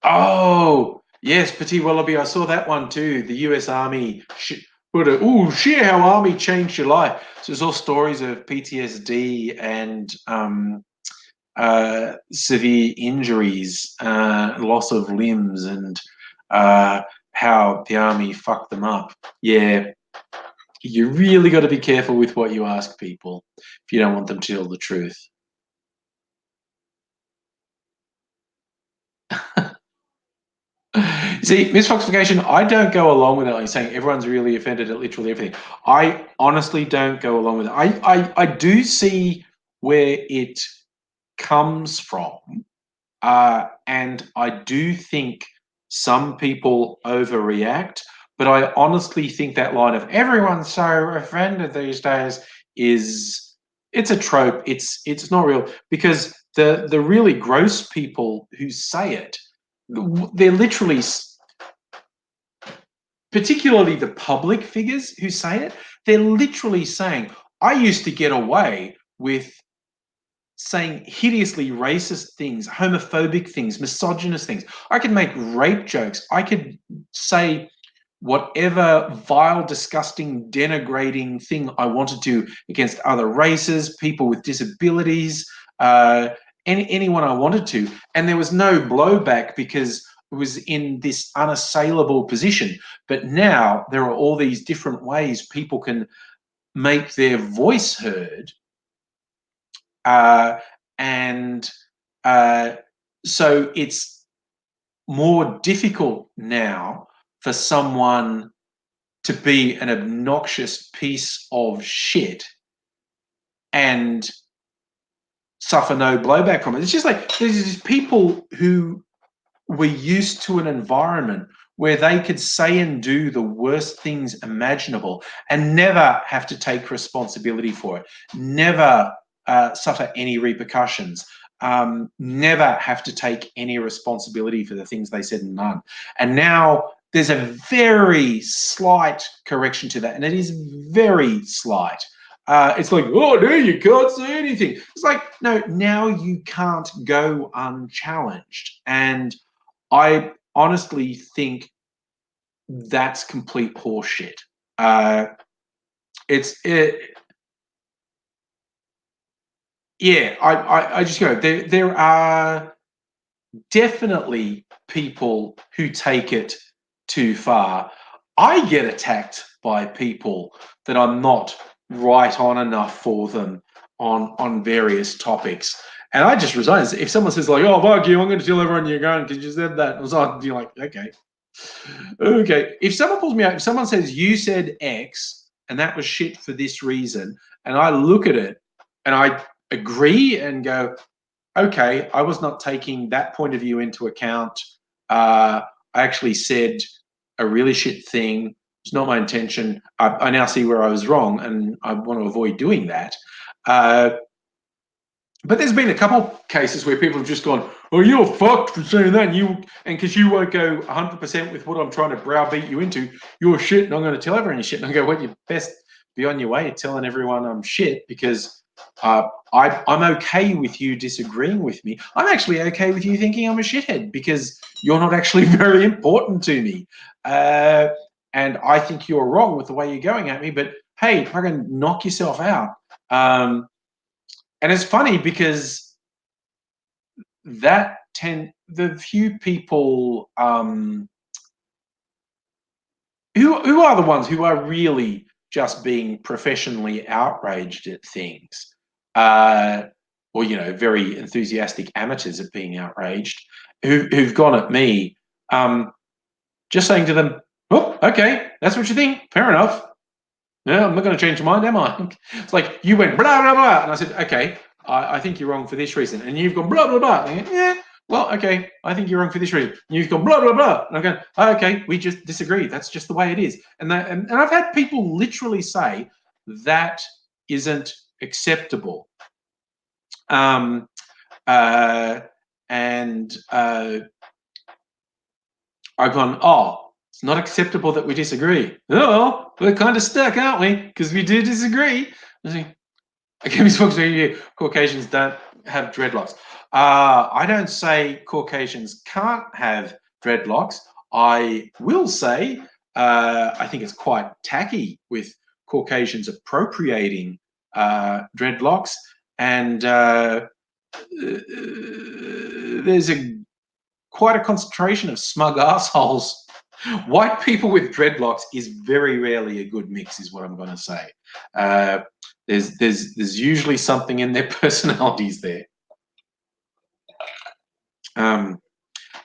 Oh, yes, Petit Wallaby. I saw that one too. The US Army. Share how Army changed your life. So it's all stories of PTSD and severe injuries, loss of limbs, and how the Army fucked them up. Yeah, you really got to be careful with what you ask people if you don't want them to tell the truth. See, misfoxification, I don't go along with it. Like saying everyone's really offended at literally everything. I honestly don't go along with it. I do see where it comes from. And I do think some people overreact, but I honestly think that line of everyone's so offended these days it's a trope. It's not real, because the really gross people who say it, they're literally, particularly the public figures who say it, they're literally saying, I used to get away with saying hideously racist things, homophobic things, misogynist things. I could make rape jokes. I could say whatever vile, disgusting, denigrating thing I wanted to against other races, people with disabilities, anyone I wanted to. And there was no blowback, because was in this unassailable position. But now there are all these different ways people can make their voice heard. And so it's more difficult now for someone to be an obnoxious piece of shit and suffer no blowback from it. It's just like there's these people who were used to an environment where they could say and do the worst things imaginable and never have to take responsibility for it, never suffer any repercussions, never have to take any responsibility for the things they said and done. And now there's a very slight correction to that, and it is very slight. It's like, oh, no, you can't say anything. It's like, no, now you can't go unchallenged. And I honestly think that's complete horseshit. Yeah, I just go, there are definitely people who take it too far. I get attacked by people that I'm not right on enough for them on various topics. And I just resign. If someone says like, "Oh, fuck you, I'm going to tell everyone you're going because you said that," I was like, you're like, okay, okay. If someone pulls me out, if someone says you said X and that was shit for this reason, and I look at it and I agree and go, okay, I was not taking that point of view into account. I actually said a really shit thing. It's not my intention. I now see where I was wrong, and I want to avoid doing that. But there's been a couple cases where people have just gone, "Oh, you're fucked for saying that," and because you won't go 100% with what I'm trying to browbeat you into, you're shit, and I'm going to tell everyone you're shit. And I go, "Well, you best be on your way telling everyone I'm shit because I'm okay with you disagreeing with me. I'm actually okay with you thinking I'm a shithead because you're not actually very important to me, and I think you're wrong with the way you're going at me. But hey, fucking knock yourself out." And it's funny because the few people who are the ones who are really just being professionally outraged at things, or very enthusiastic amateurs at being outraged, who've gone at me, just saying to them, "Oh, okay, that's what you think. Fair enough. Yeah, I'm not going to change your mind, am I?" It's like you went blah blah blah, and I said, "Okay, I think you're wrong for this reason," and you've gone blah blah blah. And yeah, well, okay, I think you're wrong for this reason. And you've gone blah blah blah, and I'm going, oh, okay, we just disagree. That's just the way it is. And I've had people literally say that isn't acceptable. And I've gone, oh, it's not acceptable that we disagree. Oh, we're kind of stuck, aren't we? Because we do disagree. I can be talking to you. Caucasians don't have dreadlocks. I don't say Caucasians can't have dreadlocks. I will say I think it's quite tacky with Caucasians appropriating dreadlocks, and there's quite a concentration of smug assholes. White people with dreadlocks is very rarely a good mix, is what I'm going to say. There's usually something in their personalities there. I'm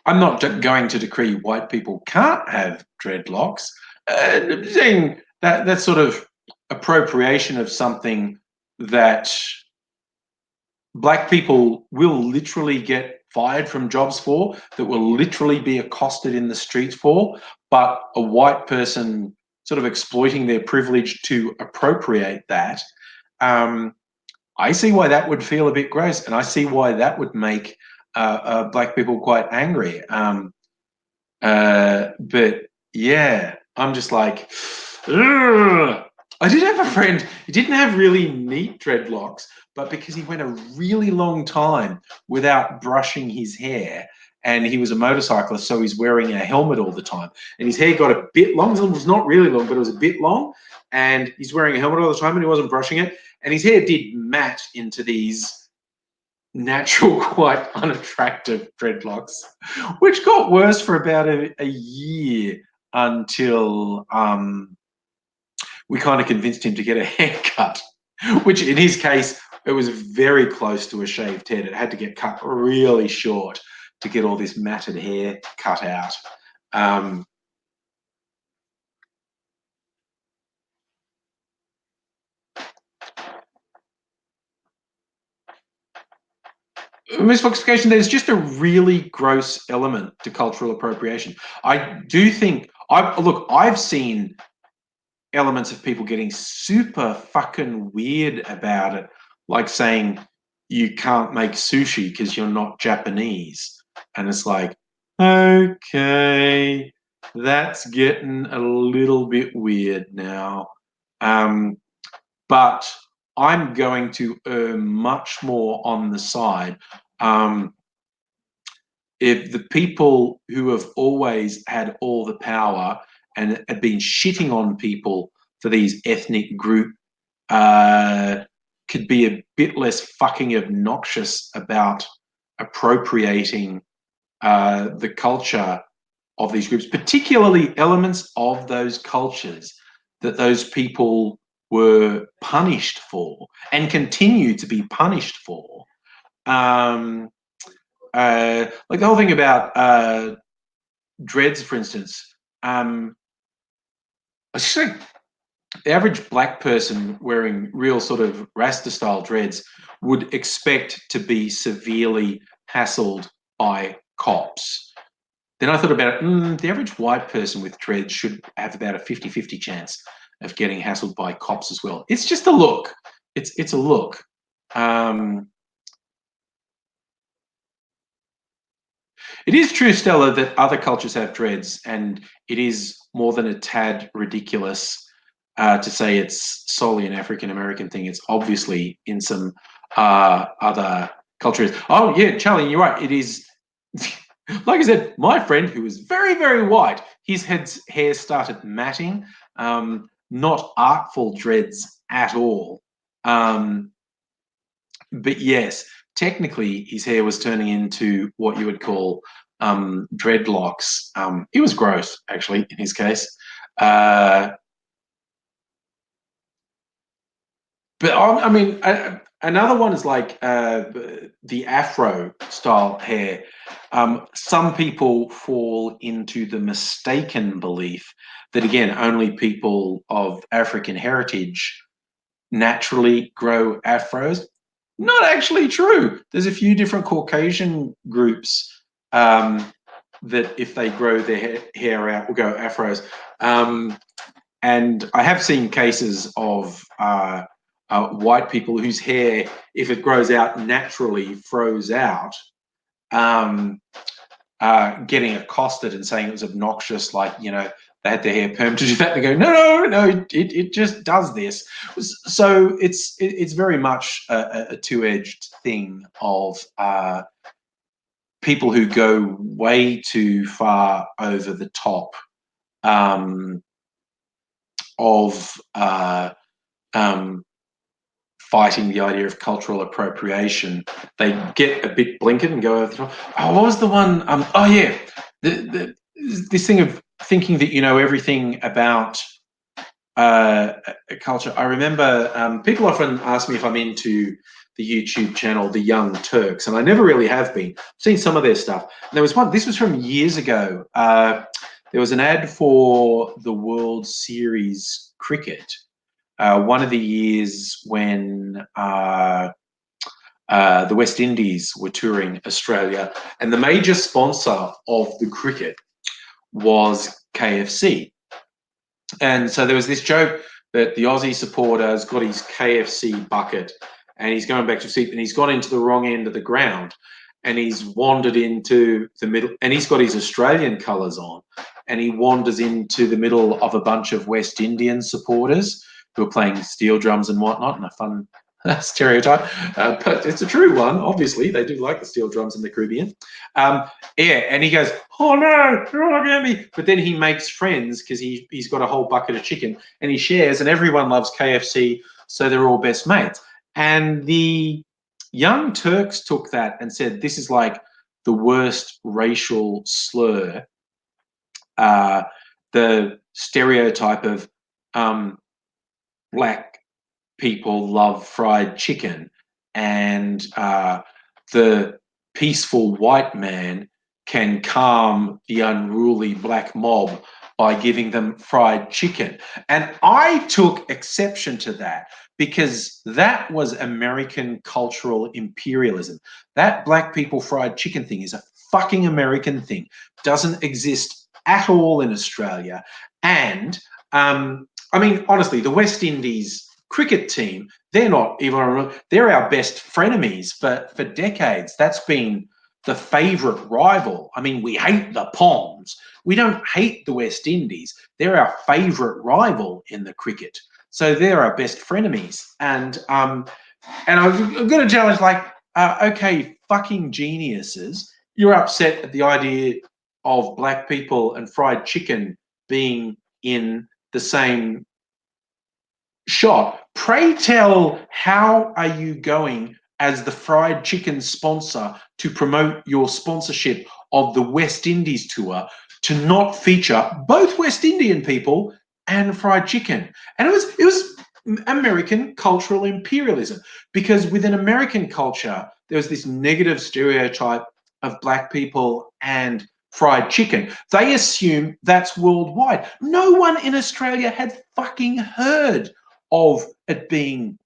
not going to decree white people can't have dreadlocks. Saying that sort of appropriation of something that black people will literally get fired from jobs for, that will literally be accosted in the street for, but a white person sort of exploiting their privilege to appropriate that. I see why that would feel a bit gross, and I see why that would make black people quite angry. But yeah, I'm just like, ugh. I did have a friend, he didn't have really neat dreadlocks, but because he went a really long time without brushing his hair, and he was a motorcyclist, so he's wearing a helmet all the time, and his hair got a bit long. It was not really long, but it was a bit long, and he's wearing a helmet all the time, and he wasn't brushing it, and his hair did mat into these natural, quite unattractive dreadlocks, which got worse for about a year until we kind of convinced him to get a haircut, which in his case, it was very close to a shaved head. It had to get cut really short to get all this matted hair cut out. Misclassification, there's just a really gross element to cultural appropriation. I do think, I've seen elements of people getting super fucking weird about it, like saying you can't make sushi because you're not Japanese. And it's like, okay, that's getting a little bit weird now. But I'm going to err much more on the side. If the people who have always had all the power and have been shitting on people for these ethnic group could be a bit less fucking obnoxious about appropriating the culture of these groups, particularly elements of those cultures that those people were punished for and continue to be punished for. Like the whole thing about dreads, for instance. I think the average black person wearing real sort of Rasta style dreads would expect to be severely hassled by cops. Then I thought about it, the average white person with dreads should have about a 50-50 chance of getting hassled by cops as well. It's just a look. It's a look. It is true, Stella, that other cultures have dreads, and it is more than a tad ridiculous to say it's solely an African American thing. It's obviously in some other cultures. Oh, yeah, Charlie, you're right. It is, like I said, my friend who is very, very white, his hair started matting, not artful dreads at all. But yes, technically his hair was turning into what you would call dreadlocks. It was gross, actually, in his case. But I mean, another one is like the Afro style hair. Some people fall into the mistaken belief that, again, only people of African heritage naturally grow afros. Not actually true. There's a few different Caucasian groups that, if they grow their hair out, will go afros. And I have seen cases of white people whose hair, if it grows out naturally, froze out, getting accosted and saying it was obnoxious, like, you know, they had their hair permed to do that. They go, no, it just does this. So it's very much a two-edged thing of people who go way too far over the top of fighting the idea of cultural appropriation. They get a bit blinkered and go over the top. Oh, what was the one? Oh, yeah. This thing of thinking that you know everything about culture. I remember people often ask me if I'm into the YouTube channel, The Young Turks, and I never really have been. I've seen some of their stuff. And there was one, this was from years ago. There was an ad for the World Series cricket. One of the years when the West Indies were touring Australia, and the major sponsor of the cricket was KFC. And so there was this joke that the Aussie supporter's got his KFC bucket and he's going back to seat and he's got into the wrong end of the ground and he's wandered into the middle and he's got his Australian colours on and he wanders into the middle of a bunch of West Indian supporters who are playing steel drums and whatnot, and a fun stereotype, but it's a true one. Obviously, they do like the steel drums in the Caribbean. Yeah, and he goes, "Oh no, you're not at me!" But then he makes friends because he's got a whole bucket of chicken and he shares, and everyone loves KFC, so they're all best mates. And the Young Turks took that and said this is like the worst racial slur. The stereotype of black people love fried chicken, and the peaceful white man can calm the unruly black mob by giving them fried chicken. And I took exception to that because that was American cultural imperialism. That black people fried chicken thing is a fucking American thing, doesn't exist at all in Australia. And I mean, honestly, the West Indies cricket team, they're not even, they're our best frenemies for decades. That's been the favourite rival. I mean, we hate the Poms. We don't hate the West Indies. They're our favourite rival in the cricket. So they're our best frenemies. And I'm going to challenge, like, okay, fucking geniuses, you're upset at the idea of black people and fried chicken being in the same shot. Pray tell, how are you going as the fried chicken sponsor to promote your sponsorship of the West Indies tour to not feature both West Indian people and fried chicken? And it was American cultural imperialism, because within American culture there was this negative stereotype of black people and fried chicken. They assume that's worldwide. No one in Australia had fucking heard of it being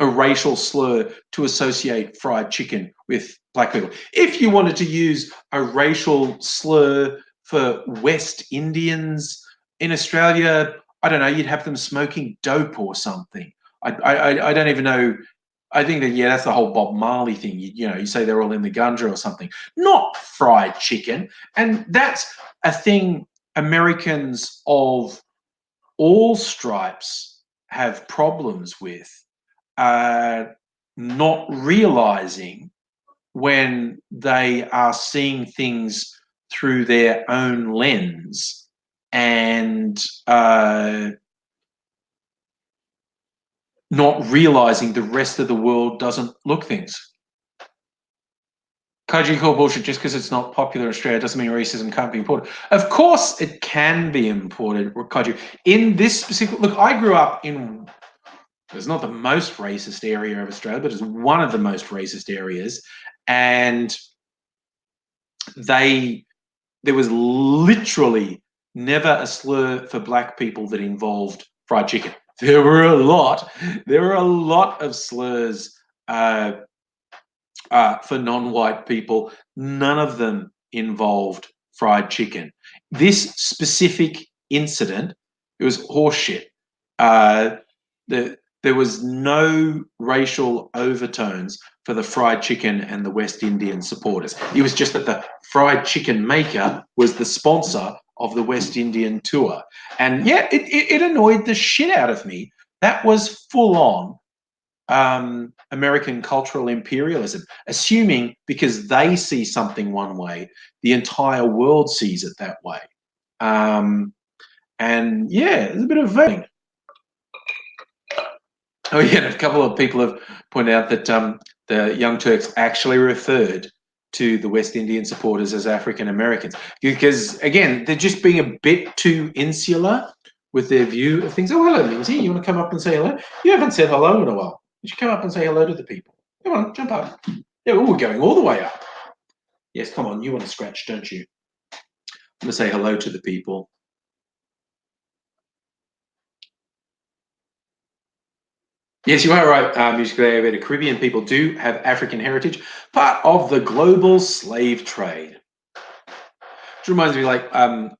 a racial slur to associate fried chicken with black people. If you wanted to use a racial slur for West Indians in Australia, I don't know, you'd have them smoking dope or something. I don't even know. I think that, yeah, that's the whole Bob Marley thing. You say they're all in the gunja or something, not fried chicken. And that's a thing Americans of all stripes have problems with, not realizing when they are seeing things through their own lens, and not realizing the rest of the world doesn't look things. Kaiju call bullshit. Just because it's not popular in Australia doesn't mean racism can't be imported. Of course it can be imported, Kaiju. In this specific, look, I grew up in, it's not the most racist area of Australia, but it's one of the most racist areas. And there was literally never a slur for black people that involved fried chicken. There were a lot of slurs for non-white people. None of them involved fried chicken. This specific incident, it was horseshit. There was no racial overtones for the fried chicken and the West Indian supporters. It was just that the fried chicken maker was the sponsor of the West Indian tour. And yeah, it annoyed the shit out of me. That was full on American cultural imperialism, assuming because they see something one way, the entire world sees it that way. And yeah, there's a bit of voting. Oh yeah, a couple of people have pointed out that the Young Turks actually referred to the West Indian supporters as African Americans, because again, they're just being a bit too insular with their view of things. Oh, hello, Lindsay. You want to come up and say hello? You haven't said hello in a while. You should come up and say hello to the people. Come on, jump up. Yeah, we're going all the way up. Yes, come on. You want to scratch, don't you? I'm going to say hello to the people. Yes, you are right, Musical Elevator. Caribbean people do have African heritage, part of the global slave trade. Which reminds me, like, one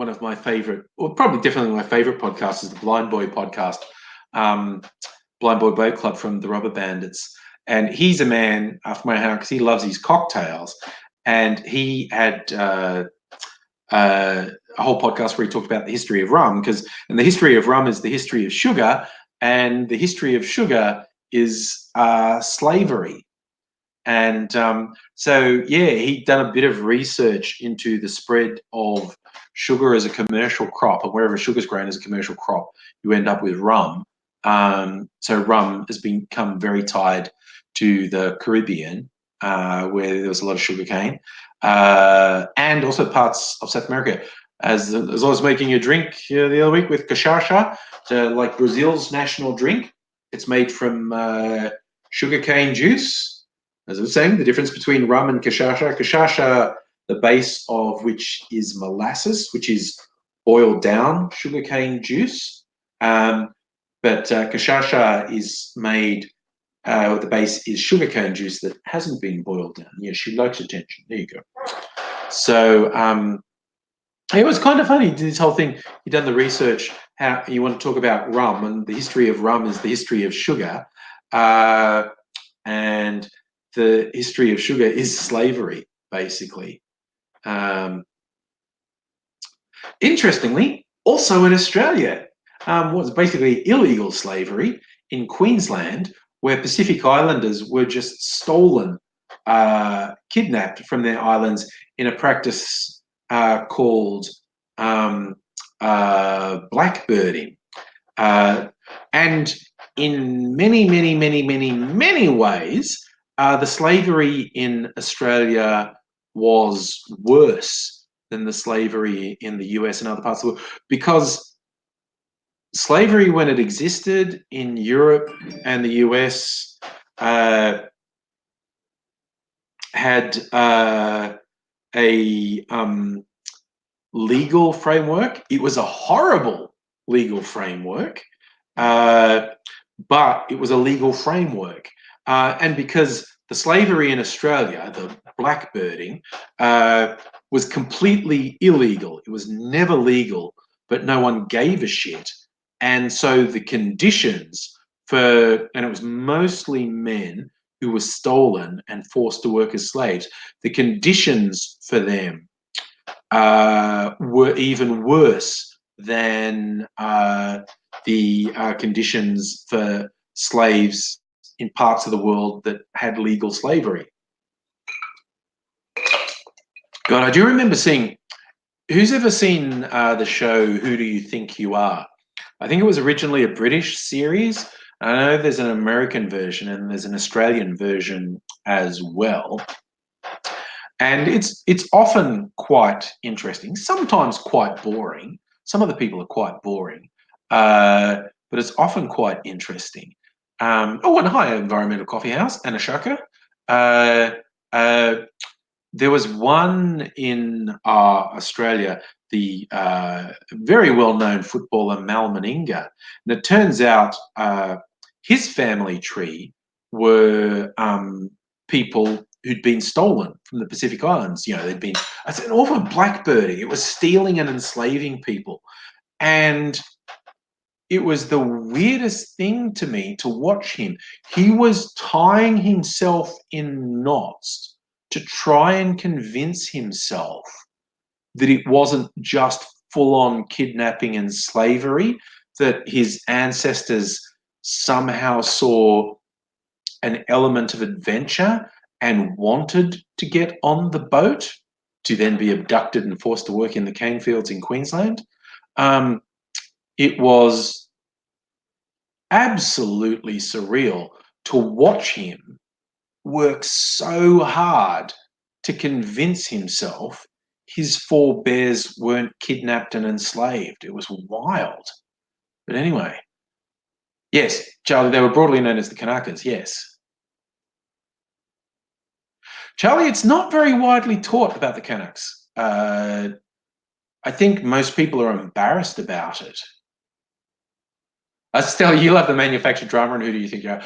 of my favorite, or probably definitely my favorite podcast is the Blind Boy podcast, Blind Boy Boat Club from the Rubber Bandits. And he's a man after my heart because he loves his cocktails. And he had a whole podcast where he talked about the history of rum, and the history of rum is the history of sugar, and the history of sugar is slavery. And so, yeah, he'd done a bit of research into the spread of sugar as a commercial crop, and wherever sugar's grown as a commercial crop, you end up with rum. So rum has become very tied to the Caribbean, where there was a lot of sugarcane, and also parts of South America. As I was making a drink the other week with cachaça, so like Brazil's national drink. It's made from sugarcane juice. As I was saying, the difference between rum and cachaça. Cachaça, the base of which is molasses, which is boiled down sugarcane juice. But cachaça is made, the base is sugarcane juice that hasn't been boiled down. Yeah, she likes attention. There you go. So it was kind of funny, this whole thing. You've done the research, how you want to talk about rum, and the history of rum is the history of sugar. And the history of sugar is slavery, basically. Interestingly, also in Australia, was basically illegal slavery in Queensland, where Pacific Islanders were just stolen, kidnapped from their islands in a practice called blackbirding. And in many, many, many, many, many ways, the slavery in Australia was worse than the slavery in the US and other parts of the world, because slavery, when it existed in Europe and the US, had a legal framework. It was a horrible legal framework, but it was a legal framework. And because the slavery in Australia, the blackbirding, was completely illegal. It was never legal, but no one gave a shit. And so the conditions for, and it was mostly men who were stolen and forced to work as slaves, the conditions for them were even worse than the conditions for slaves in parts of the world that had legal slavery. God, I do remember seeing, who's ever seen the show Who Do You Think You Are? I think it was originally a British series. I know there's an American version and there's an Australian version as well. And it's often quite interesting, sometimes quite boring. Some of the people are quite boring, but it's often quite interesting. Oh, and hi, Environmental Coffee House, and Ashaka. Uh, uh, there was one in Australia, the very well-known footballer Mal Meninga. And it turns out his family tree were people who'd been stolen from the Pacific Islands. You know, they'd been, it's an awful blackbirding. It was stealing and enslaving people. And it was the weirdest thing to me to watch him. He was tying himself in knots to try and convince himself that it wasn't just full-on kidnapping and slavery, that his ancestors somehow saw an element of adventure and wanted to get on the boat to then be abducted and forced to work in the cane fields in Queensland. It was absolutely surreal to watch him work so hard to convince himself his forebears weren't kidnapped and enslaved. It was wild. But anyway, yes, Charlie, they were broadly known as the Kanakas, yes. Charlie, it's not very widely taught about the Canucks. I think most people are embarrassed about it. Stella, you love the manufactured drama, and who do you think you are?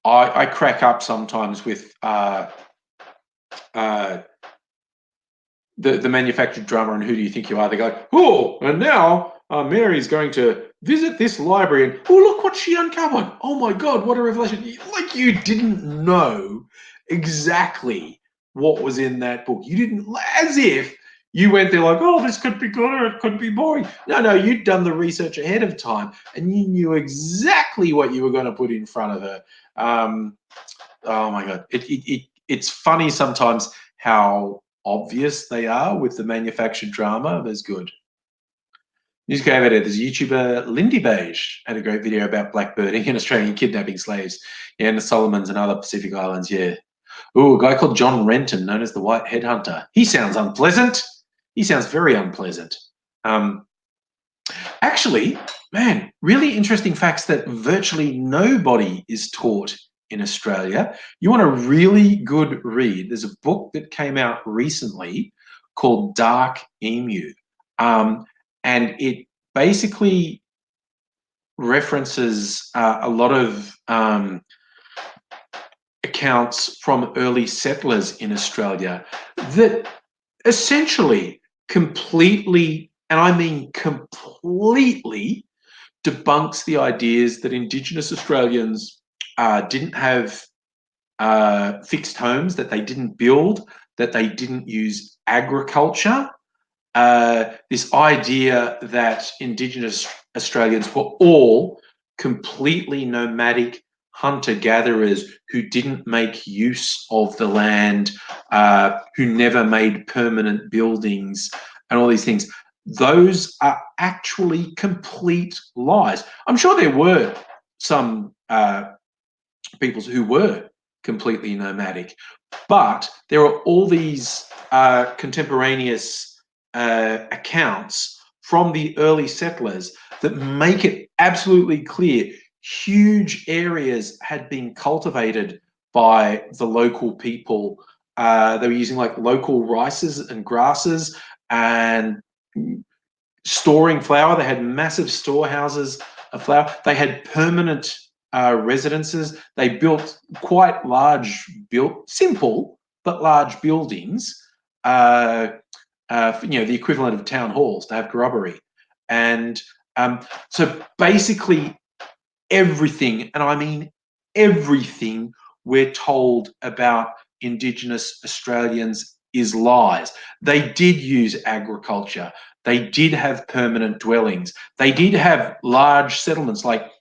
I crack up sometimes with the manufactured drama and who do you think you are? They go, oh, and now Mary's going to visit this library and oh, look what she uncovered. Oh my God, what a revelation. Like you didn't know exactly what was in that book. You didn't, as if you went there like, oh, this could be good or it could be boring. No, you'd done the research ahead of time and you knew exactly what you were going to put in front of her. Oh my God. It's funny sometimes how obvious they are with the manufactured drama. That's good. You just go over there. There's a YouTuber, Lindy Beige, had a great video about blackbirding in Australian kidnapping slaves. Yeah, in the Solomons and other Pacific Islands, yeah. Ooh, a guy called John Renton, known as the White Headhunter. He sounds unpleasant. He sounds very unpleasant. Um, Actually, man, really interesting facts that virtually nobody is taught in Australia. You want a really good read? There's a book that came out recently called Dark Emu. Um, and it basically references a lot of accounts from early settlers in Australia that essentially completely, and I mean completely, debunks the ideas that Indigenous Australians didn't have fixed homes, that they didn't build, that they didn't use agriculture. This idea that Indigenous Australians were all completely nomadic hunter-gatherers who didn't make use of the land, who never made permanent buildings, and all these things. Those are actually complete lies. I'm sure there were some peoples who were completely nomadic, but there are all these contemporaneous accounts from the early settlers that make it absolutely clear huge areas had been cultivated by the local people. They were using like local rices and grasses and storing flour. They had massive storehouses of flour. They had permanent residences. They built quite large, simple but large buildings. The equivalent of town halls to have grubbery. And so basically everything, and I mean everything we're told about Indigenous Australians is lies. They did use agriculture. They did have permanent dwellings. They did have large settlements. Like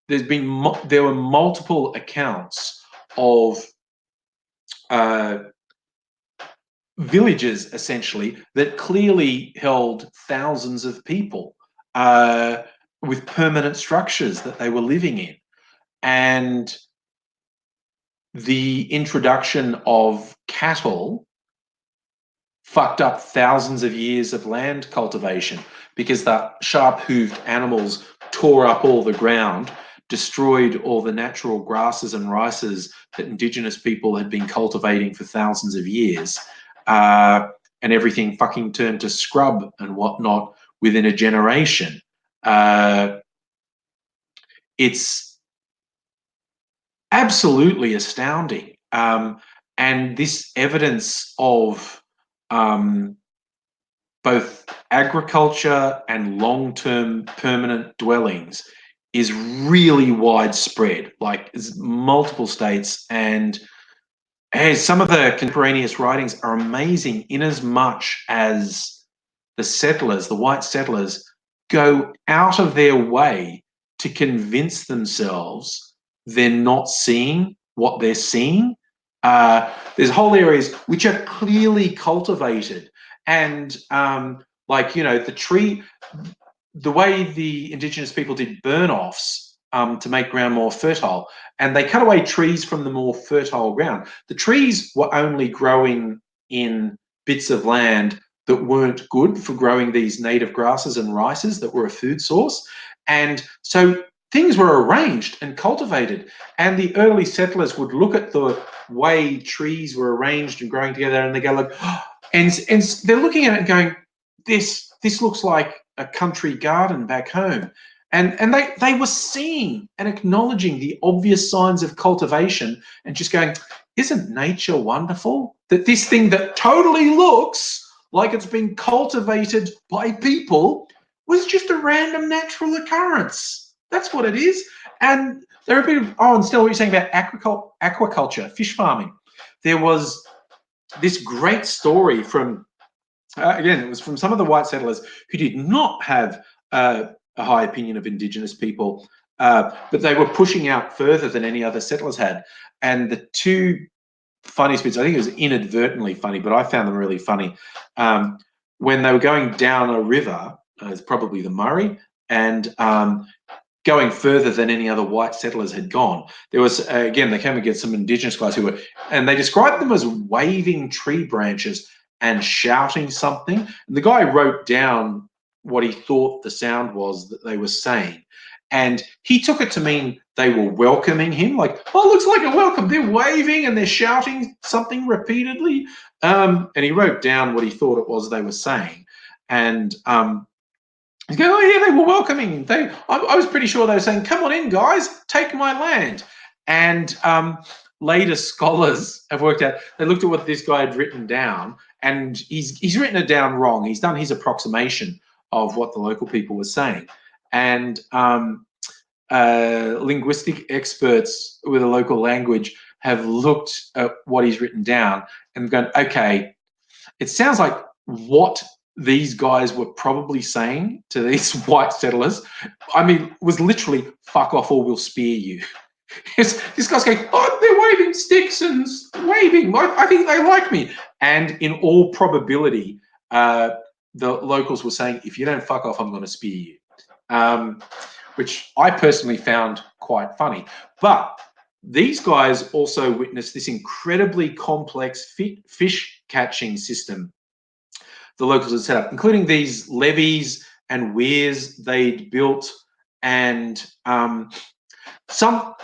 there were multiple accounts of villages essentially that clearly held thousands of people with permanent structures that they were living in. And the introduction of cattle fucked up thousands of years of land cultivation because the sharp-hooved animals tore up all the ground, destroyed all the natural grasses and rices that Indigenous people had been cultivating for thousands of years. And everything fucking turned to scrub and whatnot within a generation. It's absolutely astounding. And this evidence of both agriculture and long-term permanent dwellings is really widespread, like it's multiple states. And hey, some of the contemporaneous writings are amazing in as much as the settlers, the white settlers, go out of their way to convince themselves they're not seeing what they're seeing. There's whole areas which are clearly cultivated, and the way the Indigenous people did burn-offs to make ground more fertile, and they cut away trees from the more fertile ground. The trees were only growing in bits of land that weren't good for growing these native grasses and rices that were a food source. And so things were arranged and cultivated. And the early settlers would look at the way trees were arranged and growing together, and they go like, oh, and they're looking at it going, this looks like a country garden back home. And they were seeing and acknowledging the obvious signs of cultivation and just going, isn't nature wonderful? That this thing that totally looks like it's been cultivated by people was just a random natural occurrence. That's what it is. And there are a bit of, and still what you're saying about aquaculture, fish farming. There was this great story from, again, it was from some of the white settlers who did not have a high opinion of Indigenous people, but they were pushing out further than any other settlers had. And the two funniest bits, I think it was inadvertently funny, but I found them really funny. When they were going down a river It's probably the Murray, and going further than any other white settlers had gone. There was, again, they came against some indigenous guys who were, and they described them as waving tree branches and shouting something. And the guy wrote down what he thought the sound was that they were saying. And he took it to mean they were welcoming him, like, oh, looks like a welcome. They're waving and they're shouting something repeatedly. And he wrote down what he thought it was they were saying. And he's going, oh yeah, they were welcoming. I was pretty sure they were saying, come on in, guys, take my land. And later scholars have worked out, they looked at what this guy had written down, and he's written it down wrong. He's done his approximation of what the local people were saying. And linguistic experts with a local language have looked at what he's written down and gone, okay, it sounds like what these guys were probably saying to these white settlers, I mean, was literally "fuck off or we'll spear you." This guy's going, oh, they're waving sticks and waving. I think they like me. And in all probability, the locals were saying, if you don't fuck off, I'm going to spear you, which I personally found quite funny. But these guys also witnessed this incredibly complex fish catching system the locals had set up, including these levees and weirs they'd built, and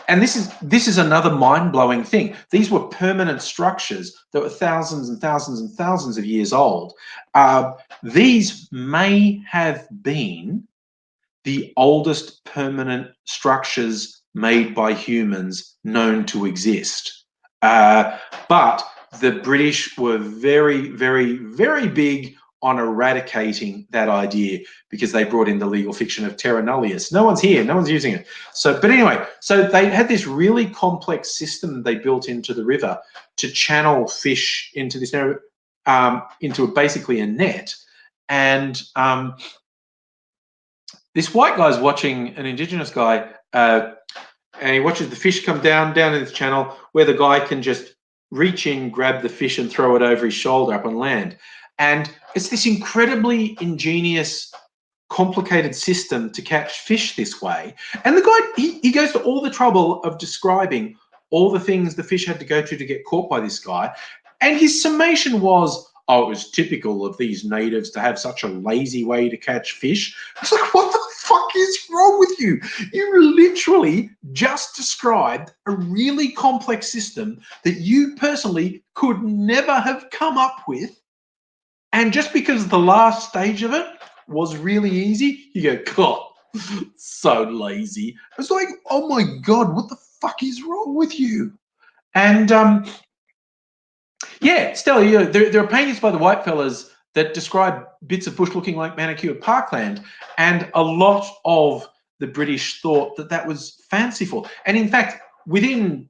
this is another mind-blowing thing. These were permanent structures that were thousands and thousands and thousands of years old. These may have been the oldest permanent structures made by humans known to exist. But the British were very, very, very big on eradicating that idea because they brought in the legal fiction of terra nullius. No one's here, no one's using it. But anyway, so they had this really complex system they built into the river to channel fish into this into basically a net. And this white guy's watching an indigenous guy, and he watches the fish come down in the channel where the guy can just reach in, grab the fish and throw it over his shoulder up on land. And it's this incredibly ingenious, complicated system to catch fish this way. And the guy, he goes to all the trouble of describing all the things the fish had to go to get caught by this guy. And his summation was, oh, it was typical of these natives to have such a lazy way to catch fish. It's like, what the fuck is wrong with you? You literally just described a really complex system that you personally could never have come up with. And just because the last stage of it was really easy, you go, God, so lazy. It's like, oh my God, what the fuck is wrong with you? And yeah, Stella, there are paintings by the white fellas that describe bits of bush looking like manicured parkland, and a lot of the British thought that that was fanciful. And in fact, within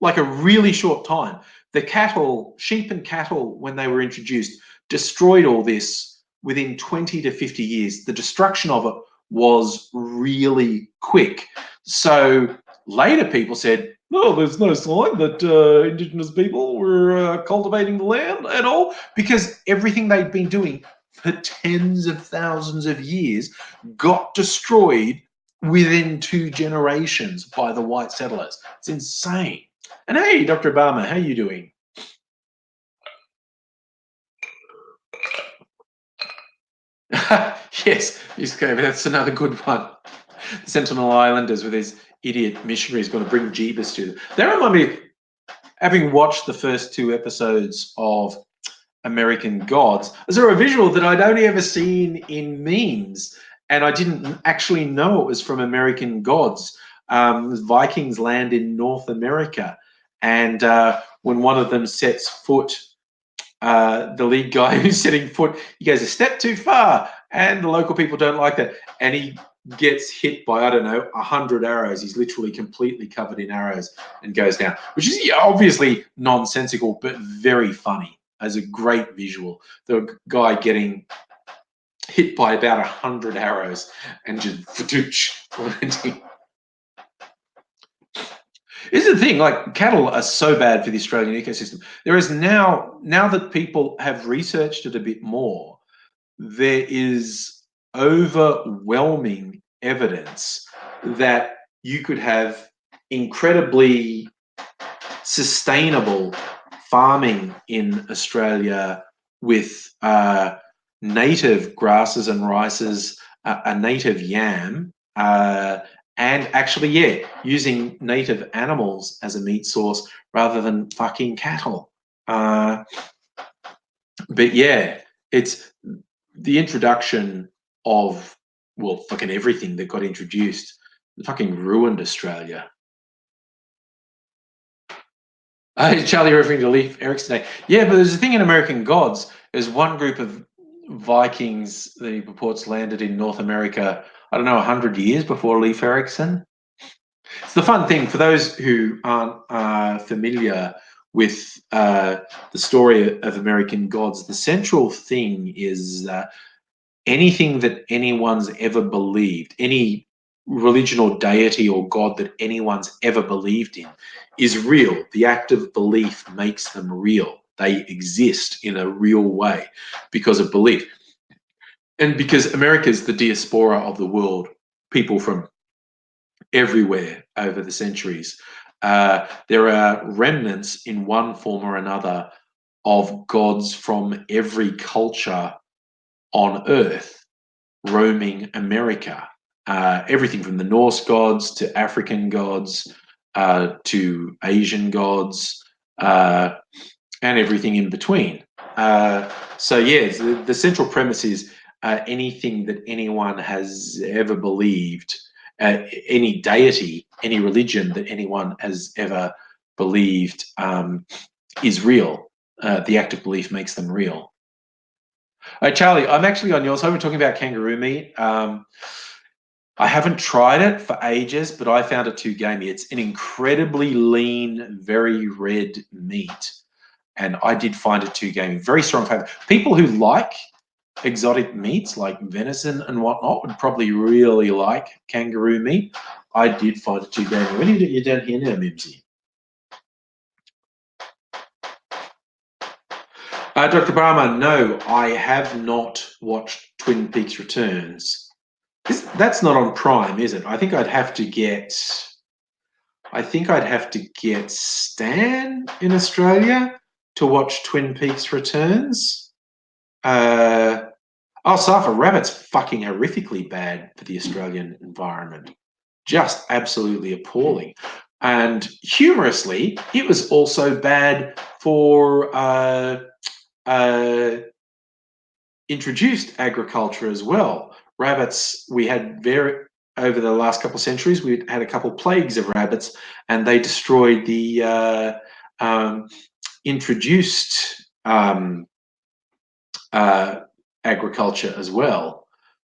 like a really short time, the cattle, sheep and cattle, when they were introduced, destroyed all this within 20 to 50 years. The destruction of it was really quick. So later people said, no, there's no sign that indigenous people were cultivating the land at all, because everything they'd been doing for tens of thousands of years got destroyed within 2 generations by the white settlers. It's insane. And hey, Dr. Obama, how are you doing? Yes, that's another good one. The Sentinel Islanders with his idiot missionaries going to bring Jeebus to them. They remind me, having watched the first 2 episodes of American Gods, is there a visual that I'd only ever seen in memes, and I didn't actually know it was from American Gods. Vikings land in North America, and when one of them sets foot, the lead guy who's setting foot, he goes a step too far, and the local people don't like that, and he gets hit by, I don't know, 100 arrows. He's literally completely covered in arrows and goes down, which is obviously nonsensical, but very funny as a great visual. The guy getting hit by about 100 arrows and just landing. This is the thing, like cattle are so bad for the Australian ecosystem. There is now that people have researched it a bit more, there is overwhelming evidence that you could have incredibly sustainable farming in Australia with native grasses and rices, a native yam, and actually, yeah, using native animals as a meat source rather than fucking cattle. But yeah, it's the introduction of, well, fucking everything that got introduced fucking ruined Australia. Charlie referring to Leif Erikson Day. Yeah, but there's a thing in American Gods. There's one group of Vikings that he purports landed in North America, I don't know, 100 years before Leif Erikson. It's the fun thing for those who aren't familiar with the story of American Gods. The central thing is anything that anyone's ever believed, any religion or deity or God that anyone's ever believed in, is real. The act of belief makes them real. They exist in a real way because of belief. And because America is the diaspora of the world, people from everywhere over the centuries. There are remnants in one form or another of gods from every culture on Earth roaming America. Everything from the Norse gods to African gods to Asian gods and everything in between. So, yeah, the central premise is anything that anyone has ever believed, any deity, any religion that anyone has ever believed is real. The act of belief makes them real. Charlie, I'm actually on yours. So we're talking about kangaroo meat. I haven't tried it for ages, but I found it too gamey. It's an incredibly lean, very red meat, and I did find it too gamey. Very strong flavor. People who like exotic meats like venison and whatnot would probably really like kangaroo meat. I did find it too gamey. When you're down here now, Mimsy? Dr. Barmer, no, I have not watched Twin Peaks Returns. That's not on Prime, is it? I think I'd have to get. I think I'd have to get Stan in Australia to watch Twin Peaks Returns. Safa, Rabbit's fucking horrifically bad for the Australian environment. Just absolutely appalling. And humorously, it was also bad for introduced agriculture as well. Rabbits, we had over the last couple of centuries, we had a couple of plagues of rabbits, and they destroyed the introduced agriculture as well.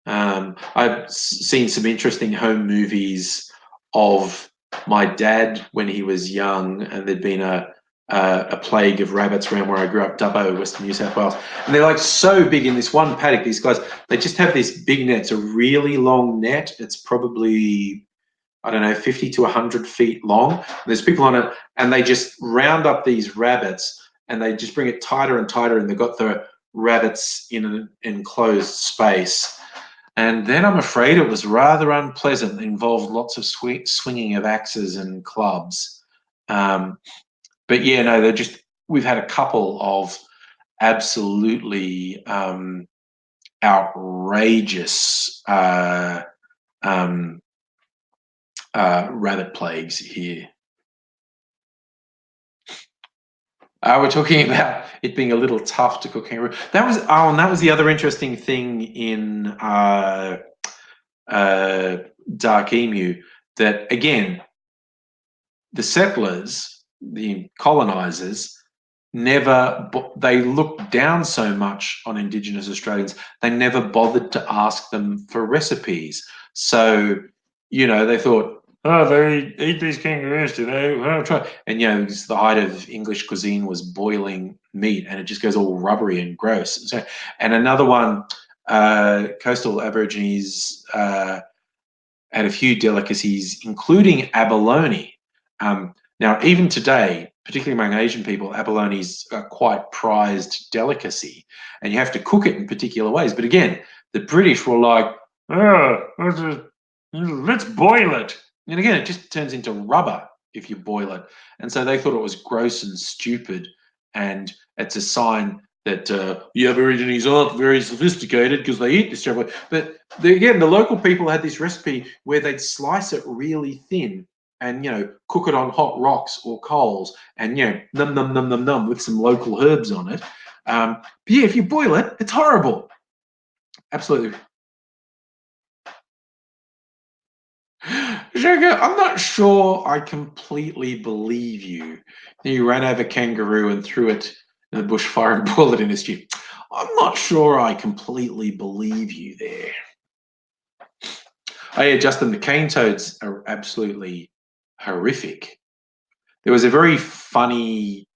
I've seen some interesting home movies of my dad when he was young, and there'd been a plague of rabbits around where I grew up, Dubbo, Western New South Wales. And they're like so big in this one paddock, these guys, they just have this big net. It's a really long net. It's probably, I don't know, 50 to 100 feet long. And there's people on it, and they just round up these rabbits and they just bring it tighter and tighter, and they've got the rabbits in an enclosed space. And then I'm afraid it was rather unpleasant. It involved lots of swinging of axes and clubs. But yeah, no, we've had a couple of absolutely outrageous rabbit plagues here. We're talking about it being a little tough to cook kangaroo. And that was the other interesting thing in Dark Emu, that again, the settlers, the colonizers, they looked down so much on Indigenous Australians, they never bothered to ask them for recipes. So, they thought, oh, they eat these kangaroos, do they? Try. And, the height of English cuisine was boiling meat, and it just goes all rubbery and gross. And another one, coastal Aborigines had a few delicacies, including abalone. Now, even today, particularly among Asian people, abalone is a quite prized delicacy, and you have to cook it in particular ways. But again, The British were like, oh, let's boil it. And again, it just turns into rubber if you boil it. And so they thought it was gross and stupid. And it's a sign that the Aborigines aren't very sophisticated because they eat this terrible. But again, the local people had this recipe where they'd slice it really thin and cook it on hot rocks or coals and num num num num num with some local herbs on it. But yeah, if you boil it, it's horrible. Absolutely. Joker, I'm not sure I completely believe you. You ran over kangaroo and threw it in the bushfire and boiled it in a stew. I'm not sure I completely believe you there. Oh yeah, Justin, the cane toads are absolutely horrific. There was a very funny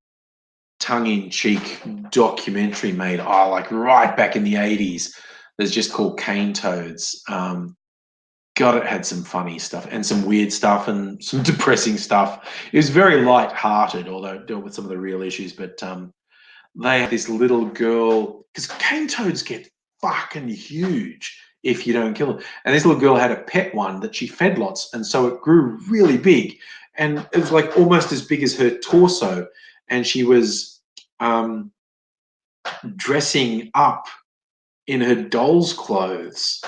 tongue-in-cheek documentary made, like right back in the 80s. That's just called Cane Toads. God, it had some funny stuff and some weird stuff and some depressing stuff. It was very light-hearted, although it dealt with some of the real issues. But they had this little girl, because cane toads get fucking huge if you don't kill them. And this little girl had a pet one that she fed lots, and so it grew really big, and it was like almost as big as her torso. And she was dressing up in her doll's clothes.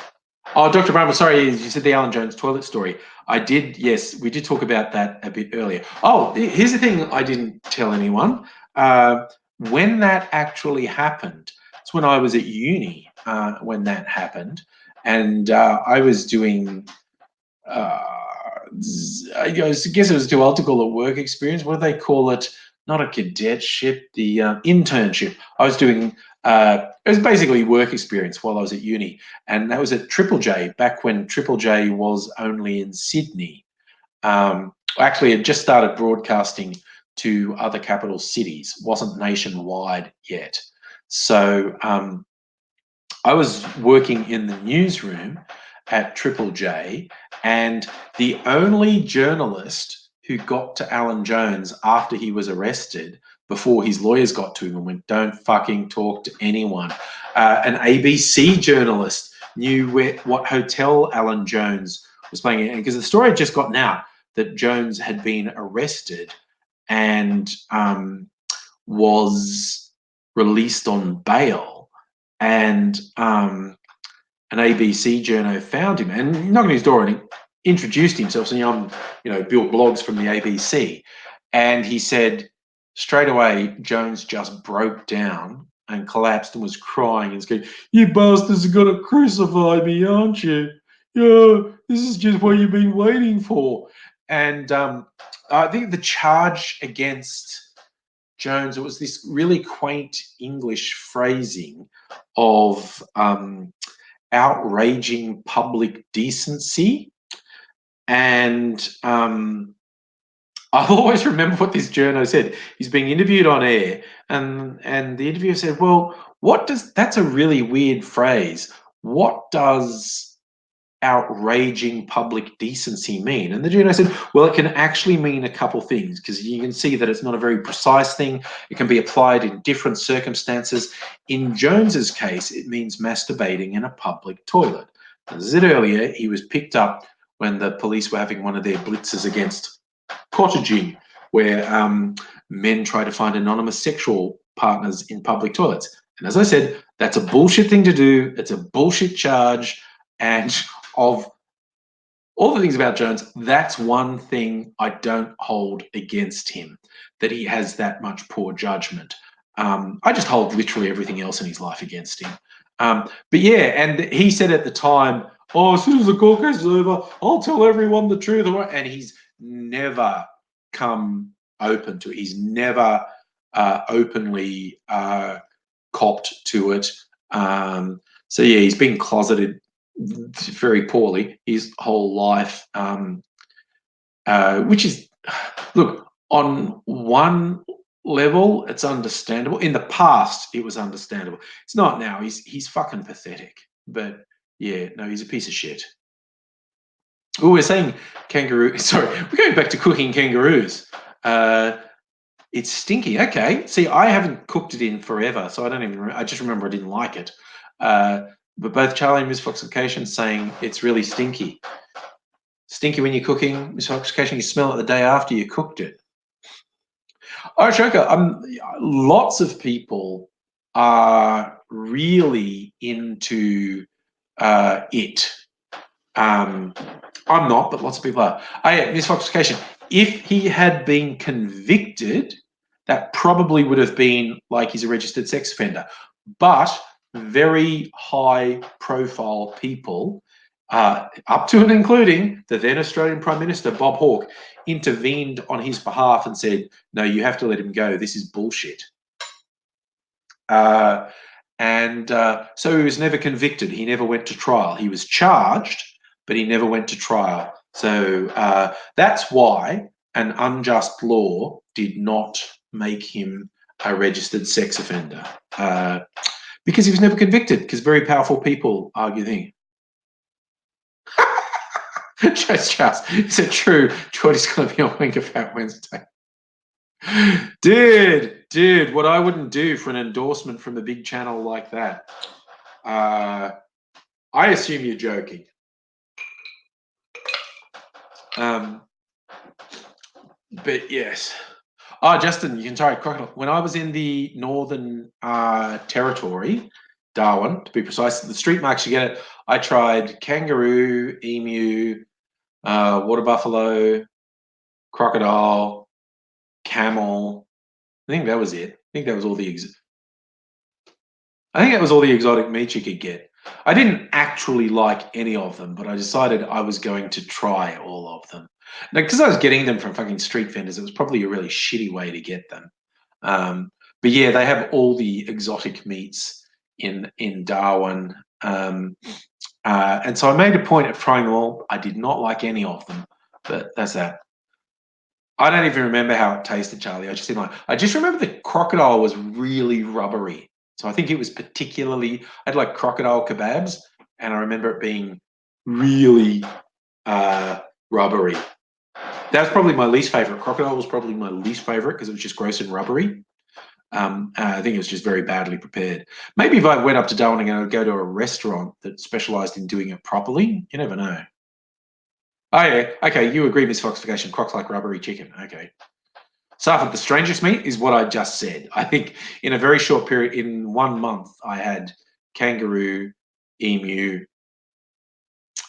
Oh, Dr. Bramble, sorry, you said the Alan Jones toilet story. I did, yes, we did talk about that a bit earlier. Oh, here's the thing I didn't tell anyone. When that actually happened, it's when I was at uni when that happened. And I was doing, I guess it was too old to call it work experience. What do they call it? Not a cadetship, the internship. I was doing, it was basically work experience while I was at uni. And that was at Triple J, back when Triple J was only in Sydney. Actually, it just started broadcasting to other capital cities, wasn't nationwide yet. So I was working in the newsroom at Triple J, and the only journalist who got to Alan Jones after he was arrested, before his lawyers got to him and went, "Don't fucking talk to anyone." An ABC journalist knew what hotel Alan Jones was staying in, because the story had just gotten out that Jones had been arrested and was released on bail. And an ABC journo found him and knocked on his door and he introduced himself, saying, "I'm, Bill Bloggs from the ABC." And he said straight away, Jones just broke down and collapsed and was crying and saying, "You bastards are going to crucify me, aren't you? Yeah, this is just what you've been waiting for." And I think the charge against Jones, it was this really quaint English phrasing of outraging public decency. And I'll always remember what this journo said. He's being interviewed on air, and the interviewer said, "Well, that's a really weird phrase. What does outraging public decency mean?" And the journo said, "Well, it can actually mean a couple things, because you can see that it's not a very precise thing. It can be applied in different circumstances. In Jones's case, it means masturbating in a public toilet. As I said earlier, he was picked up when the police were having one of their blitzes against cottaging, where men try to find anonymous sexual partners in public toilets. And as I said, that's a bullshit thing to do. It's a bullshit charge. And of all the things about Jones, that's one thing I don't hold against him, that he has that much poor judgment. I just hold literally everything else in his life against him. But yeah, and he said at the time, "Oh, as soon as the court case is over, I'll tell everyone the truth." And he's never come open to it. He's never openly copped to it. So yeah, he's been closeted very poorly his whole life, which is, look, on one level, it's understandable. In the past, it was understandable. It's not now. He's fucking pathetic. But yeah, no, he's a piece of shit. Oh, we're saying kangaroo. Sorry, we're going back to cooking kangaroos. It's stinky. Okay. See, I haven't cooked it in forever, so I don't even. I just remember I didn't like it. but both Charlie and Miss Foxification saying it's really stinky. Stinky when you're cooking, Miss Foxification, you smell it the day after you cooked it. Oh, Shoka, lots of people are really into it. I'm not, but lots of people are. Oh, yeah, misfoxification. If he had been convicted, that probably would have been like he's a registered sex offender. But very high profile people, up to and including the then Australian Prime Minister, Bob Hawke, intervened on his behalf and said, no, you have to let him go. This is bullshit. So he was never convicted. He never went to trial. He was charged, but he never went to trial. So that's why an unjust law did not make him a registered sex offender, because he was never convicted, because very powerful people argue things. Charles, is it true Geordie's going to be on Wanker Fat Wednesday? Dude, what I wouldn't do for an endorsement from a big channel like that. I assume you're joking. But yes. Oh, Justin, you can try crocodile. When I was in the Northern Territory, Darwin, to be precise, the street marks you get it. I tried kangaroo, emu, water buffalo, crocodile, camel. I think that was it. I think that was all the exotic meat you could get. I didn't actually like any of them, but I decided I was going to try all of them. Now, because I was getting them from fucking street vendors, it was probably a really shitty way to get them. But yeah, they have all the exotic meats in Darwin. And so I made a point of trying them all. I did not like any of them, but that's that. I don't even remember how it tasted, Charlie. I just didn't like. I just remember the crocodile was really rubbery. So I think it was particularly. I had like crocodile kebabs, and I remember it being really rubbery. That was probably my least favorite. Crocodile was probably my least favorite because it was just gross and rubbery. I think it was just very badly prepared. Maybe if I went up to Darwin and I'd go to a restaurant that specialised in doing it properly, you never know. Oh yeah, okay, you agree, Miss Foxification. Crocs like rubbery chicken. Okay. Safed, the strangest meat is what I just said. I think in a very short period, in 1 month, I had kangaroo, emu,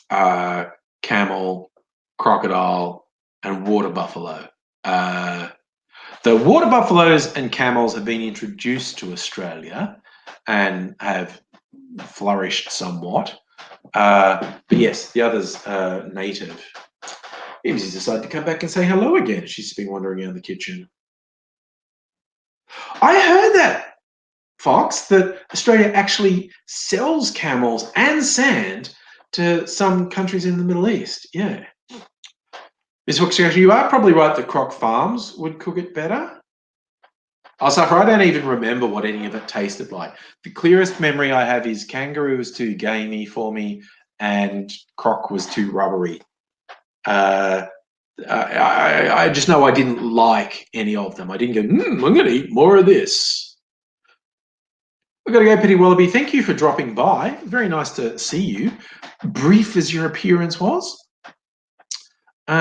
camel, crocodile, and water buffalo. The water buffaloes and camels have been introduced to Australia and have flourished somewhat. But yes, the others are native. She's decided to come back and say hello again. She's been wandering around the kitchen. I heard that, Fox, that Australia actually sells camels and sand to some countries in the Middle East. Yeah. Miss Fox, you are probably right that Croc Farms would cook it better. I don't even remember what any of it tasted like. The clearest memory I have is kangaroo was too gamey for me and Croc was too rubbery. I just know I didn't like any of them. I didn't go, I'm going to eat more of this. We've got to go, Petty Wallaby. Thank you for dropping by. Very nice to see you. Brief as your appearance was. It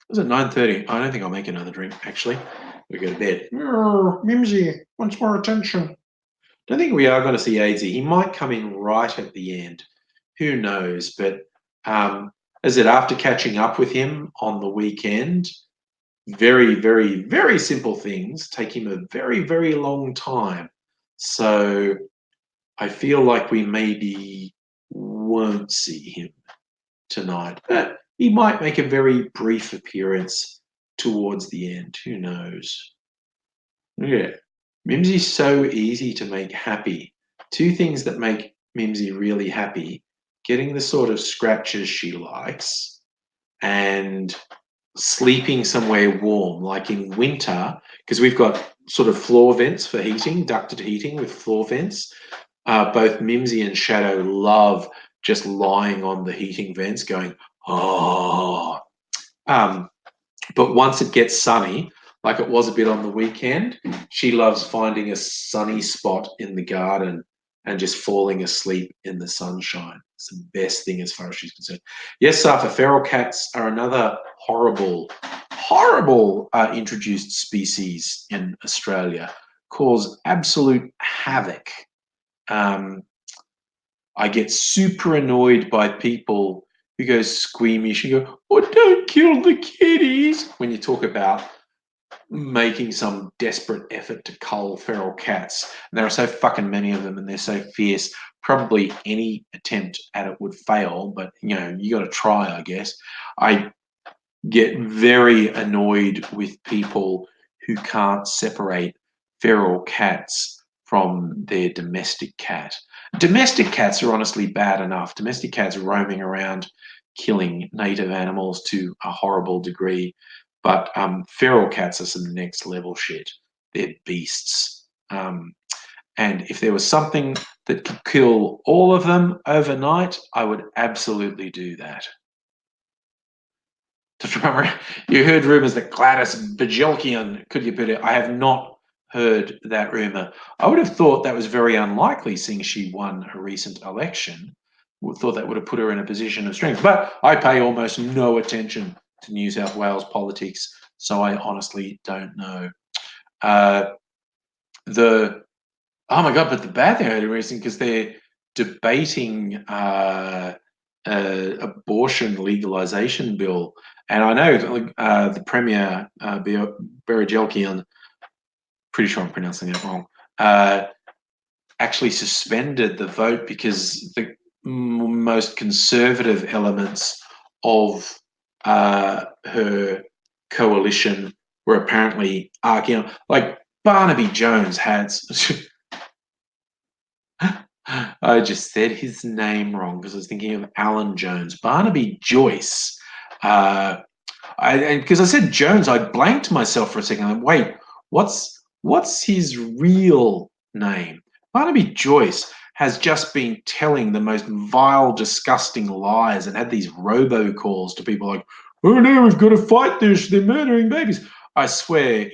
was at 9:30. I don't think I'll make another drink, actually. We go to bed. Mimsy wants more attention. Don't think we are going to see AZ. He might come in right at the end. Who knows? But as I said, after catching up with him on the weekend, very, very, very simple things take him a very, very long time. So I feel like we maybe won't see him tonight. But he might make a very brief appearance towards the end. Who knows? Yeah. Mimsy's so easy to make happy. Two things that make Mimsy really happy: getting the sort of scratches she likes and sleeping somewhere warm, like in winter, because we've got sort of floor vents for heating, ducted heating with floor vents. Both Mimsy and Shadow love just lying on the heating vents going, oh. But once it gets sunny, like it was a bit on the weekend, she loves finding a sunny spot in the garden and just falling asleep in the sunshine. It's the best thing as far as she's concerned. Yes, Safa, feral cats are another horrible, horrible introduced species in Australia. Cause absolute havoc. Um, I get super annoyed by people who go squeamish and go, "Oh, don't kill the kitties," when you talk about making some desperate effort to cull feral cats. And there are so fucking many of them and they're so fierce. Probably any attempt at it would fail, but you got to try, I guess. I get very annoyed with people who can't separate feral cats from their domestic cat. Domestic cats are honestly bad enough. Domestic cats roaming around killing native animals to a horrible degree. But feral cats are some next level shit. They're beasts. And if there was something that could kill all of them overnight, I would absolutely do that. You heard rumours that Gladys Bajilkian could get better. I have not heard that rumour. I would have thought that was very unlikely, seeing she won a recent election. Would thought that would have put her in a position of strength. But I pay almost no attention to New South Wales politics, so I honestly don't know. Uh, the Oh my god! But the bad thing I heard recently, because they're debating abortion legalization bill, and I know the Premier Berejiklian, pretty sure I'm pronouncing that wrong, uh, actually suspended the vote because the most conservative elements of her coalition were apparently arguing. Like Barnaby Jones had. I just said his name wrong because I was thinking of Alan Jones. Barnaby Joyce. Uh, because I said Jones, I blanked myself for a second. Wait, what's his real name? Barnaby Joyce has just been telling the most vile, disgusting lies and had these robocalls to people like, "Oh no, we've got to fight this. They're murdering babies." I swear,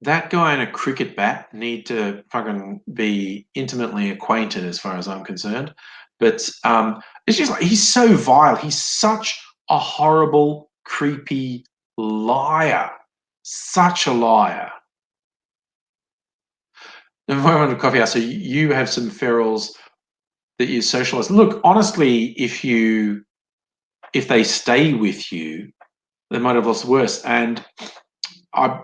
that guy and a cricket bat need to fucking be intimately acquainted as far as I'm concerned. But it's just like he's so vile. He's such a horrible, creepy liar. Such a liar. Environment of coffee house. So you have some ferals that you socialize. Look, honestly, if they stay with you, they might have lost worse. And I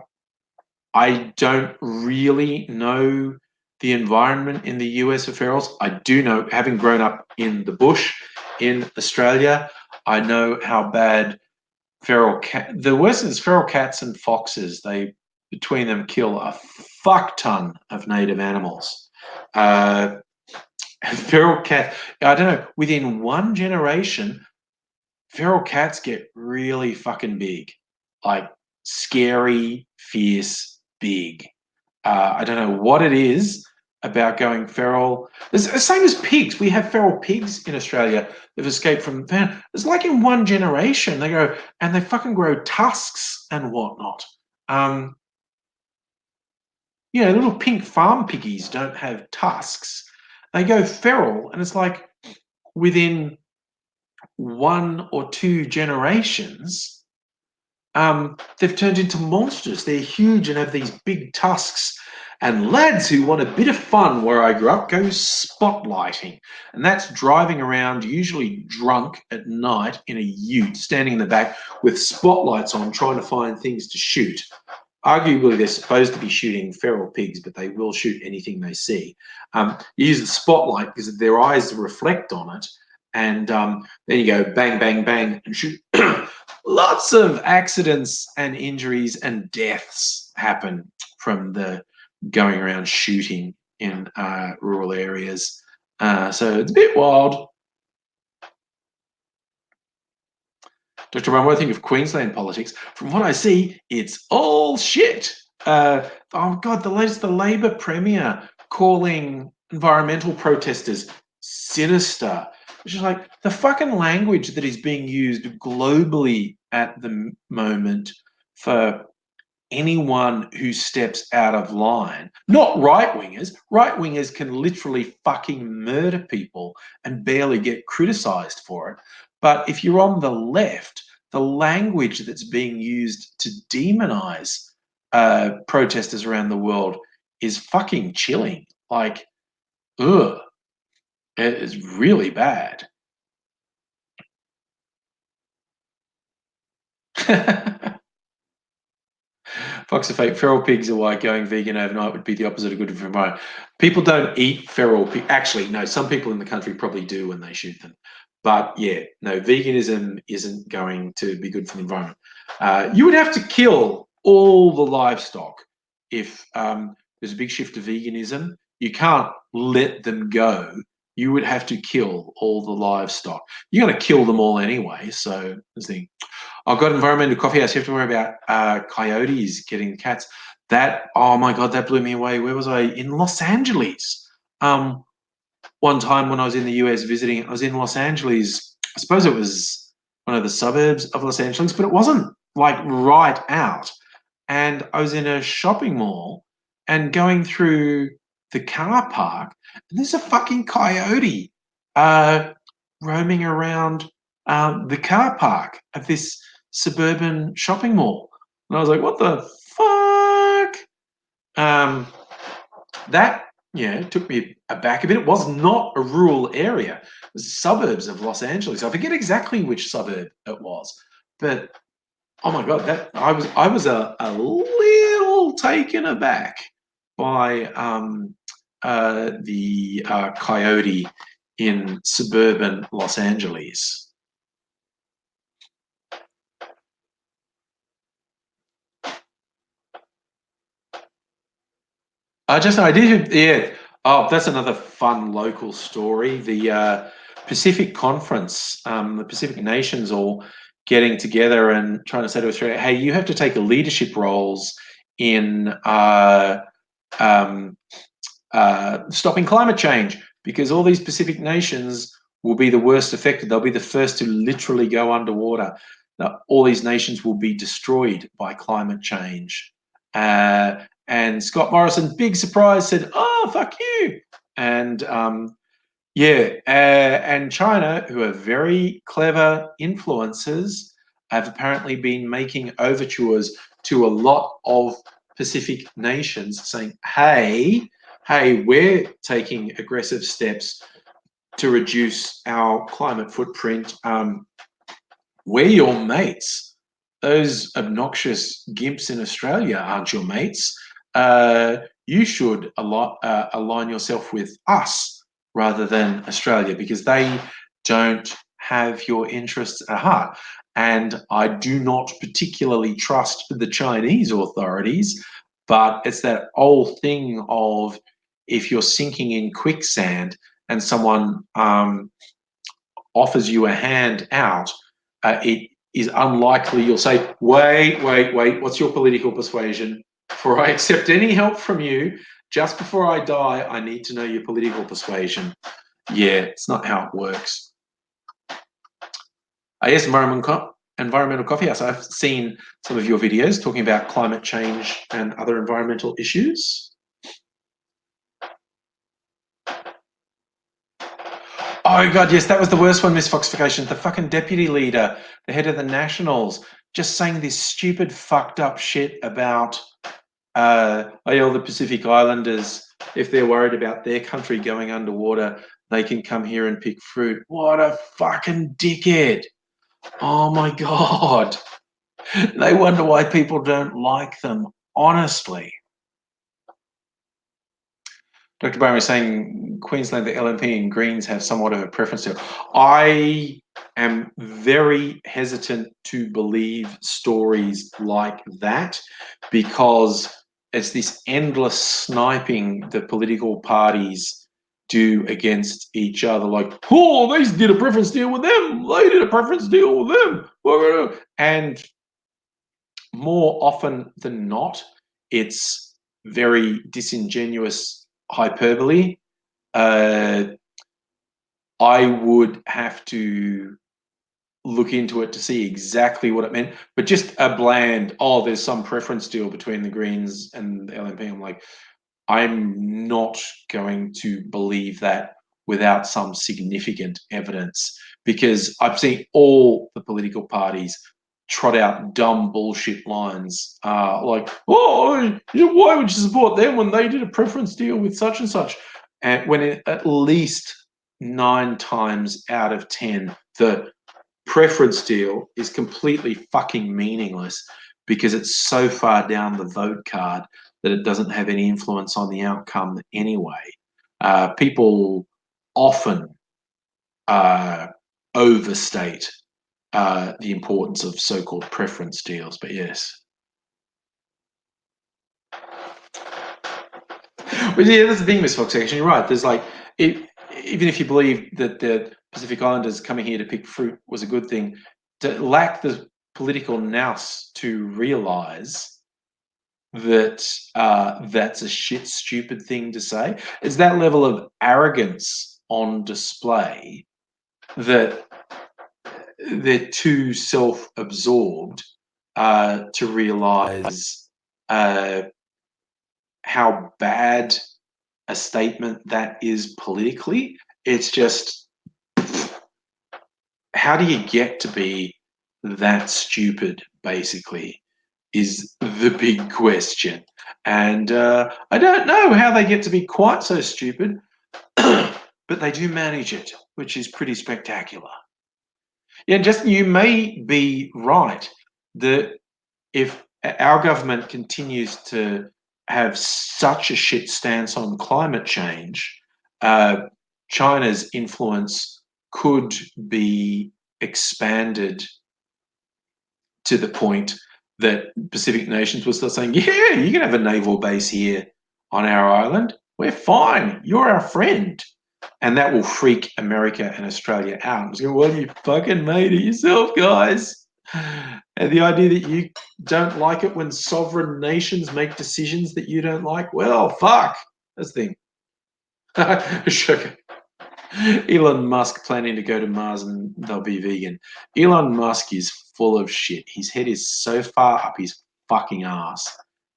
I don't really know the environment in the US for ferals. I do know, having grown up in the bush in Australia, I know how bad feral cat. The worst is feral cats and foxes. They between them kill a fuck ton of native animals. Uh, feral cat. I don't know. Within one generation, feral cats get really fucking big, like scary, fierce, big. I don't know what it is about going feral. It's the same as pigs. We have feral pigs in Australia that have escaped from. It's like in one generation they go and they fucking grow tusks and whatnot. Um, little pink farm piggies don't have tusks. They go feral, and it's like within one or two generations, they've turned into monsters. They're huge and have these big tusks. And lads who want a bit of fun where I grew up go spotlighting. And that's driving around, usually drunk at night in a ute, standing in the back with spotlights on, trying to find things to shoot. Arguably, they're supposed to be shooting feral pigs, but they will shoot anything they see. You use the spotlight because their eyes reflect on it. And then you go bang, bang, bang, and shoot. Lots of accidents and injuries and deaths happen from the going around shooting in rural areas. So it's a bit wild. Dr. Brown, what do you think of Queensland politics? From what I see, it's all shit. Oh God, the Labor Premier calling environmental protesters sinister. Which is like the fucking language that is being used globally at the moment for anyone who steps out of line, not right-wingers can literally fucking murder people and barely get criticized for it. But if you're on the left, the language that's being used to demonize protesters around the world is fucking chilling. Like, ugh, it is really bad. Fox of Fate, feral pigs are why going vegan overnight would be the opposite of good for the environment. People don't eat feral pigs. Actually, no, some people in the country probably do when they shoot them. But yeah, no, veganism isn't going to be good for the environment. You would have to kill all the livestock if there's a big shift to veganism. You can't let them go. You would have to kill all the livestock. You're going to kill them all anyway. So, there's the I've got environmental coffee house. You have to worry about coyotes getting cats. That, oh my God, that blew me away. Where was I? In Los Angeles. Um, One time when I was in the US visiting, I was in Los Angeles. I suppose it was one of the suburbs of Los Angeles, but it wasn't like right out. And I was in a shopping mall and going through the car park, and there's a fucking coyote uh, roaming around the car park of this suburban shopping mall. And I was like, what the fuck? Um, that, yeah, took me aback a bit. It was not a rural area. It was suburbs of Los Angeles. I forget exactly which suburb it was, but oh my God, that I was a little taken aback by the coyote in suburban Los Angeles. I did, yeah. Oh, that's another fun local story. The Pacific Conference, the Pacific nations all getting together and trying to say to Australia, hey, you have to take a leadership roles in um, stopping climate change because all these Pacific nations will be the worst affected. They'll be the first to literally go underwater. Now, all these nations will be destroyed by climate change. And Scott Morrison, big surprise, said, "Oh, fuck you!" And yeah, and China, who are very clever influencers, have apparently been making overtures to a lot of Pacific nations, saying, "Hey, we're taking aggressive steps to reduce our climate footprint. We're your mates. Those obnoxious gimps in Australia aren't your mates. You should align yourself with us rather than Australia because they don't have your interests at heart." And I do not particularly trust the Chinese authorities, but it's that old thing of if you're sinking in quicksand and someone offers you a hand out, it is unlikely you'll say, wait, what's your political persuasion? Before I accept any help from you, just before I die, I need to know your political persuasion. Yeah, it's not how it works. Yes, Environmental Coffee House. I've seen some of your videos talking about climate change and other environmental issues. Oh God, yes, that was the worst one, Miss Foxification. The fucking deputy leader, the head of the Nationals, just saying this stupid, fucked up shit about all the Pacific Islanders. If they're worried about their country going underwater, they can come here and pick fruit. What a fucking dickhead! Oh my God, they wonder why people don't like them. Honestly. Dr. Barham is saying Queensland, the LNP and Greens have somewhat of a preference to. I am very hesitant to believe stories like that because it's this endless sniping that political parties do against each other. Like, oh, they did a preference deal with them. They did a preference deal with them. And more often than not, it's very disingenuous hyperbole. uh, I would have to look into it to see exactly what it meant. But just a bland, oh, there's some preference deal between the Greens and the LNP. I'm like, I'm not going to believe that without some significant evidence, because I've seen all the political parties trot out dumb bullshit lines like, oh, why would you support them when they did a preference deal with such and such? And when at least 9 times out of 10, the preference deal is completely fucking meaningless because it's so far down the vote card that it doesn't have any influence on the outcome anyway. People often overstate the importance of so-called preference deals, but yes. But yeah, that's the thing, Miss Fox. Actually, you're right. There's like, even if you believe that the Pacific Islanders coming here to pick fruit was a good thing, to lack the political nous to realise that that's a shit stupid thing to say. It's that level of arrogance on display that they're too self-absorbed to realise how bad a statement that is politically. It's just, how do you get to be that stupid, basically, is the big question. And I don't know how they get to be quite so stupid, but they do manage it, which is pretty spectacular. Yeah, Justin, you may be right that if our government continues to have such a shit stance on climate change, China's influence could be expanded to the point that Pacific nations will start saying, yeah, you can have a naval base here on our island. We're fine. You're our friend. And that will freak America and Australia out. It's going, well, you fucking made it yourself, guys. And the idea that you don't like it when sovereign nations make decisions that you don't like, well, fuck. That's the thing. Sugar. Elon Musk planning to go to Mars and they'll be vegan. Elon Musk is full of shit. His head is so far up his fucking ass.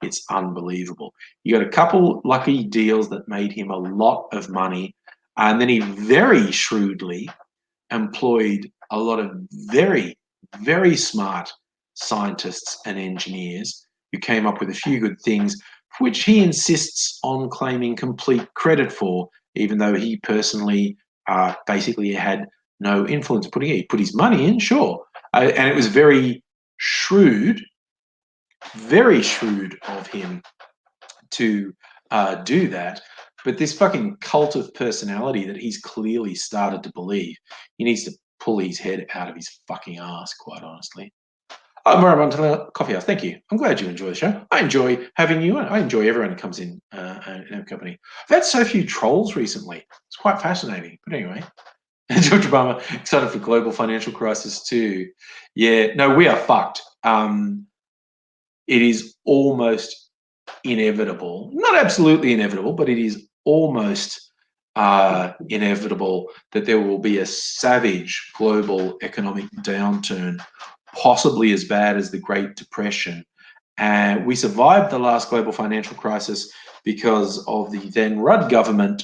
It's unbelievable. You got a couple lucky deals that made him a lot of money, and then he very shrewdly employed a lot of very, very smart scientists and engineers who came up with a few good things, which he insists on claiming complete credit for, even though he personally basically had no influence putting it. He put his money in, sure. And it was very shrewd of him to do that. But this fucking cult of personality that he's clearly started to believe, he needs to pull his head out of his fucking ass, quite honestly. Environmental Coffee House, thank you. I'm glad you enjoy the show. I enjoy having you, and I enjoy everyone who comes in our company. I've had so few trolls recently. It's quite fascinating. But anyway, George Obama, excited for global financial crisis too. Yeah, no, we are fucked. It is almost inevitable, not absolutely inevitable, but it is almost inevitable that there will be a savage global economic downturn, possibly as bad as the Great Depression. And we survived the last global financial crisis because of the then Rudd government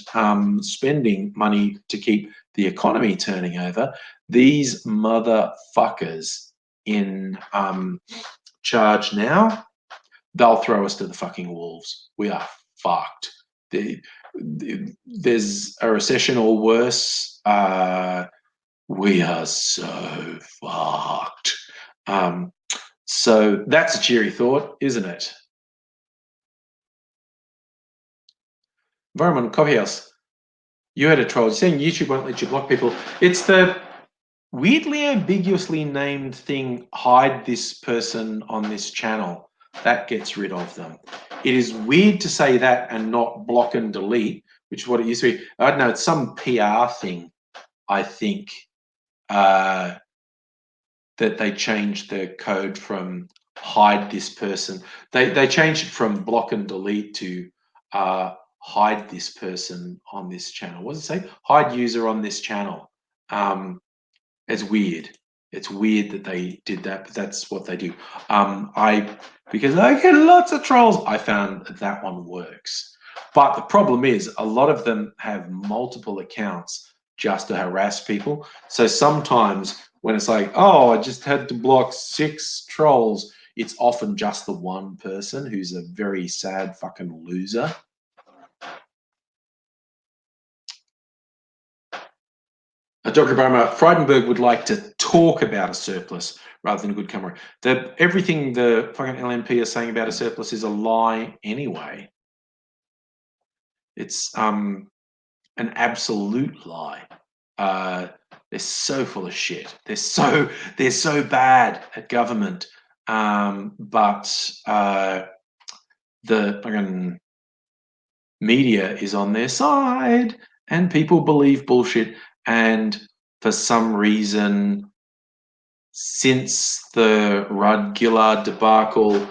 spending money to keep the economy turning over. These motherfuckers in charge now, they'll throw us to the fucking wolves. We are fucked. There's a recession or worse. We are so fucked. So that's a cheery thought, isn't it? Environmental Coffee House. You had a troll. You're saying YouTube won't let you block people. It's the weirdly ambiguously named thing, hide this person on this channel. That gets rid of them. It is weird to say that and not block and delete, which is what it used to be. I don't know, it's some PR thing, I think, that they changed the code from hide this person. They changed it from block and delete to hide this person on this channel. What does it say? Hide user on this channel. It's weird. It's weird that they did that, but that's what they do. Because I get lots of trolls, I found that one works. But the problem is, a lot of them have multiple accounts just to harass people. So sometimes when it's like, oh, I just had to block 6 trolls, it's often just the one person who's a very sad fucking loser. Dr. Obama, Frydenberg would like to talk about a surplus rather than a good camera. Everything the fucking LNP are saying about a surplus is a lie anyway. It's an absolute lie. They're so full of shit. They're so bad at government. But the fucking media is on their side, and people believe bullshit. And for some reason, since the Rudd Gillard debacle,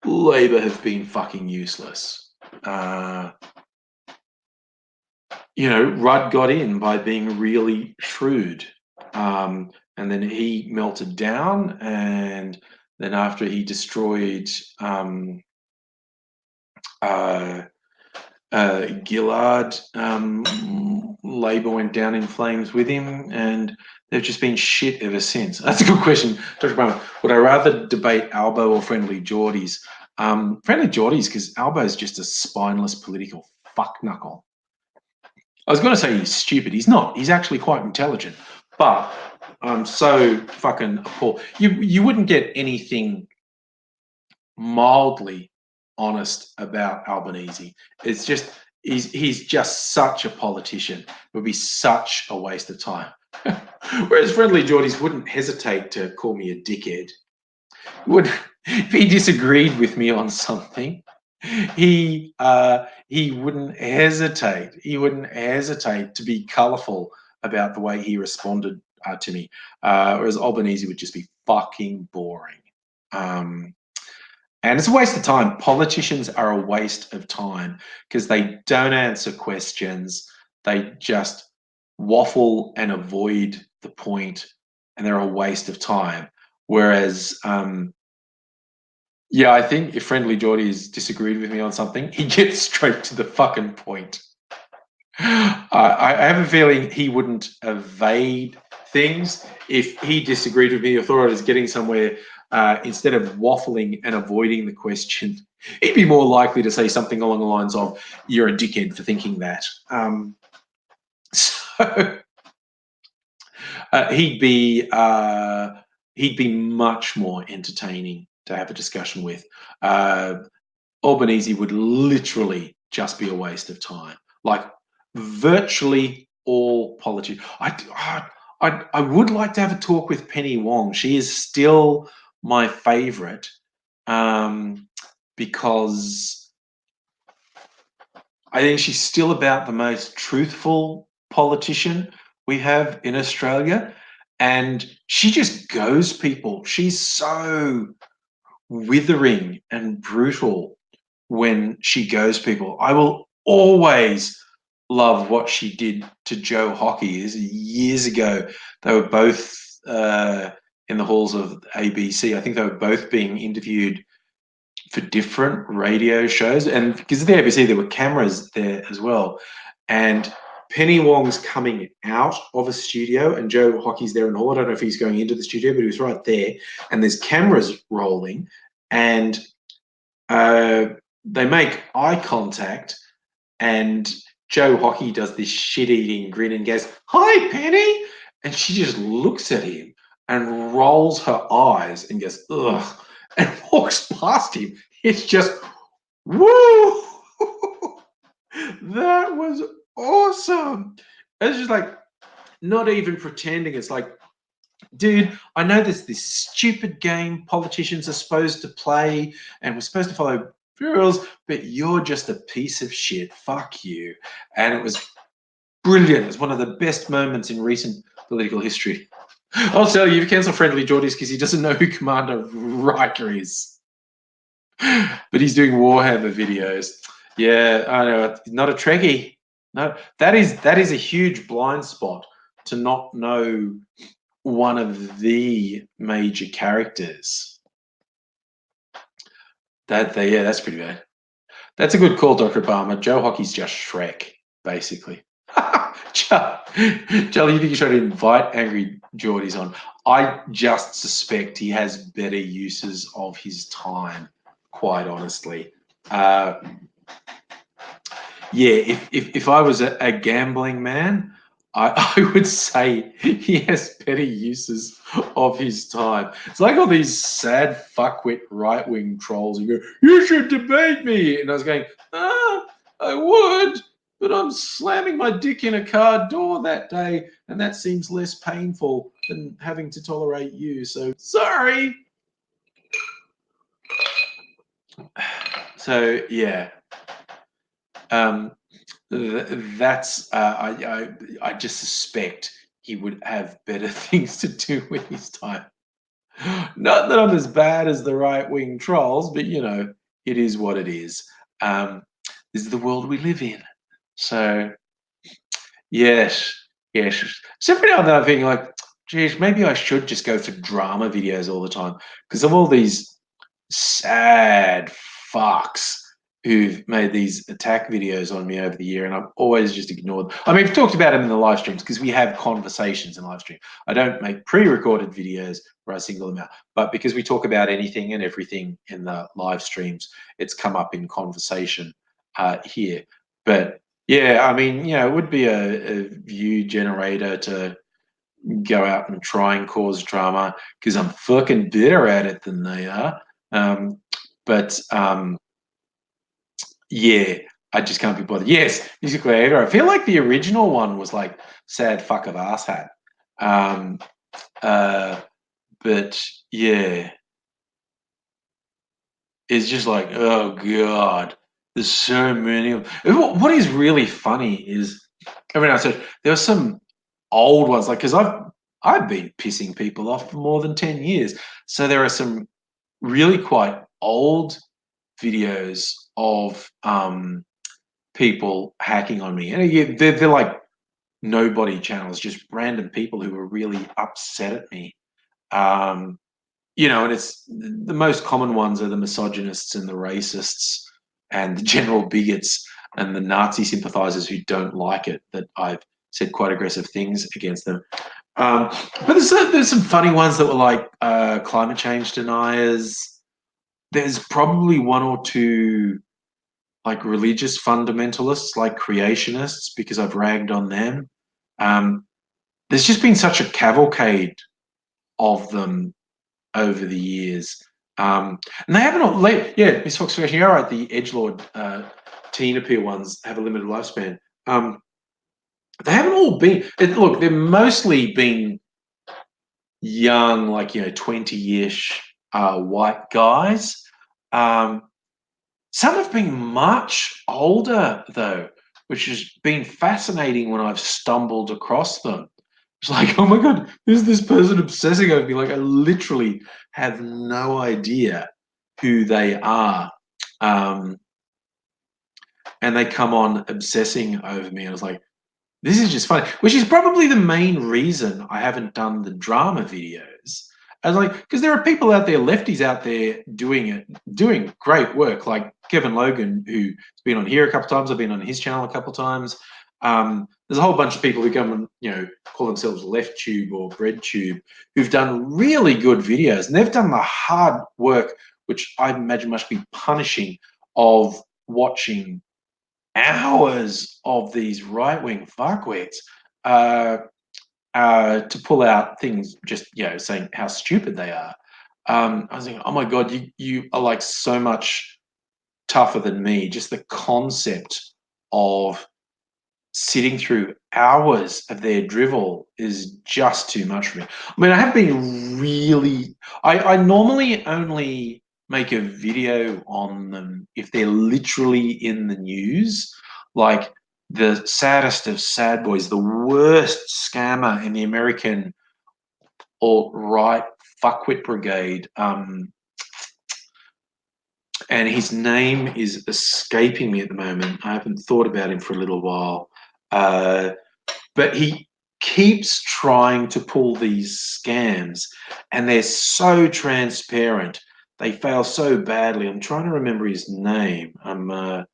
Labor have been fucking useless. Rudd got in by being really shrewd. And then he melted down. And then after he destroyed Gillard, Labor went down in flames with him, and they've just been shit ever since. That's a good question, Dr. Brown. Would I rather debate Albo or Friendly Geordies? Friendly Geordies, because Albo's just a spineless political fuckknuckle. I was going to say he's stupid. He's not. He's actually quite intelligent. But I'm so fucking appalled. You wouldn't get anything mildly honest about Albanese. It's just he's just such a politician. It would be such a waste of time. Whereas Friendly Geordies wouldn't hesitate to call me a dickhead. Would if he disagreed with me on something, he wouldn't hesitate. He wouldn't hesitate to be colourful about the way he responded to me. Whereas Albanese would just be fucking boring. And it's a waste of time. Politicians are a waste of time because they don't answer questions. They just waffle and avoid the point, and they're a waste of time. Whereas, I think if Friendly Geordie's disagreed with me on something, he gets straight to the fucking point. I have a feeling he wouldn't evade things if he disagreed with me or thought I was getting somewhere. Instead of waffling and avoiding the question, he'd be more likely to say something along the lines of, "You're a dickhead for thinking that." So he'd be much more entertaining to have a discussion with. Albanese would literally just be a waste of time. Like virtually all politicians. I would like to have a talk with Penny Wong. She is still my favorite because I think she's still about the most truthful politician we have in Australia. And she just goes people. She's so withering and brutal when she goes people. I will always love what she did to Joe Hockey years ago. They were both in the halls of ABC. I think they were both being interviewed for different radio shows. And because of the ABC, there were cameras there as well. And Penny Wong's coming out of a studio, and Joe Hockey's there in the hall. I don't know if he's going into the studio, but he was right there. And there's cameras rolling, and they make eye contact, and Joe Hockey does this shit-eating grin and goes, "Hi, Penny," and she just looks at him and rolls her eyes and goes, "Ugh," and walks past him. It's just, woo! That was awesome. It's just like not even pretending. It's like, dude, I know there's this stupid game politicians are supposed to play and we're supposed to follow rules, but you're just a piece of shit. Fuck you. And it was brilliant. It's one of the best moments in recent political history. I'll tell you, cancel Friendly Geordies because he doesn't know who Commander Riker is. But he's doing Warhammer videos. Yeah, I know. Not a Trekkie. No, that is a huge blind spot to not know one of the major characters. Yeah, that's pretty bad. That's a good call, Dr. Obama. Joe Hockey's just Shrek, basically. Charlie, you think you should invite Angry Geordies on? I just suspect he has better uses of his time, quite honestly. Uh, yeah, if I was a gambling man, I would say he has better uses of his time. It's like all these sad fuckwit right wing trolls who go, "You should debate me," and I was going, I would, but I'm slamming my dick in a car door that day, and that seems less painful than having to tolerate you. So sorry. So yeah. Um, that's I just suspect he would have better things to do with his time. Not that I'm as bad as the right wing trolls, but it is what it is. Um, this is the world we live in. So yes, yes. So every now and then I'm thinking like, geez, maybe I should just go for drama videos all the time because of all these sad fucks who've made these attack videos on me over the year, and I've always just ignored. I mean, we've talked about them in the live streams because we have conversations in live stream. I don't make pre-recorded videos where I single them out, but because we talk about anything and everything in the live streams, it's come up in conversation here. But yeah, I mean, it would be a view generator to go out and try and cause drama because I'm fucking better at it than they are. Um, but yeah, I just can't be bothered. Yes, music creator. I feel like the original one was like sad fuck of ass hat. Um, uh, but yeah, it's just like, oh god, there's so many. What is really funny is every now and then there are some old ones, like because I've been pissing people off for more than 10 years, so there are some really quite old videos of people hacking on me, and yeah, they're like nobody channels, just random people who are really upset at me. Um, and it's the most common ones are the misogynists and the racists and the general bigots and the Nazi sympathizers who don't like it that I've said quite aggressive things against them. But there's some funny ones that were like climate change deniers. There's probably one or two like religious fundamentalists, like creationists, because I've ragged on them. Um, there's just been such a cavalcade of them over the years. And they haven't all, yeah, Miss Fox, you're right. The edgelord teen appeal ones have a limited lifespan. They haven't all been. Look, they've mostly been young, like 20-ish white guys. Um, Some have been much older, though, which has been fascinating when I've stumbled across them. It's like, oh my God, who's this person obsessing over me? Like, I literally have no idea who they are. Um, and they come on obsessing over me. I was like, this is just funny, which is probably the main reason I haven't done the drama videos. I was like, because there are people out there, lefties out there doing great work, like Kevin Logan, who's been on here a couple of times. I've been on his channel a couple of times. There's a whole bunch of people who come and, call themselves Left Tube or Bread Tube, who've done really good videos, and they've done the hard work, which I imagine must be punishing, of watching hours of these right wing fuckwits uh, to pull out things, just saying how stupid they are. I was thinking, oh my god, you are like so much tougher than me. Just the concept of sitting through hours of their drivel is just too much for me. I mean, I have been really. I normally only make a video on them if they're literally in the news, like the saddest of sad boys, the worst scammer in the American alt-right fuckwit brigade. And his name is escaping me at the moment. I haven't thought about him for a little while. But keeps trying to pull these scams, and they're so transparent. They fail so badly. I'm trying to remember his name. I'm uh,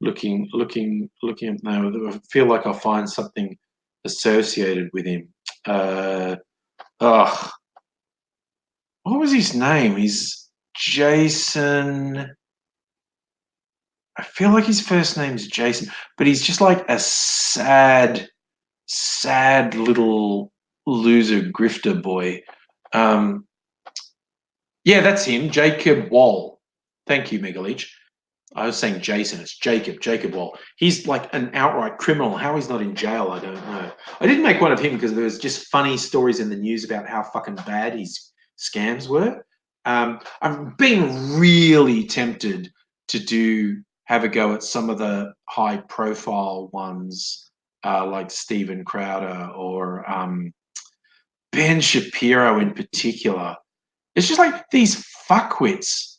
looking up now. I feel like I'll find something associated with him. Uh, oh, what was his name? He's Jason. I feel like his first name's Jason, but he's just like a sad little loser grifter boy. Um, yeah, that's him, Jacob Wall. Thank you, Megaleech. I was saying Jason. It's Jacob Wall. He's like an outright criminal. How he's not in jail, I don't know. I didn't make one of him because there was just funny stories in the news about how fucking bad his scams were. I've been really tempted to have a go at some of the high profile ones, like Steven Crowder or Ben Shapiro in particular. It's just like these fuckwits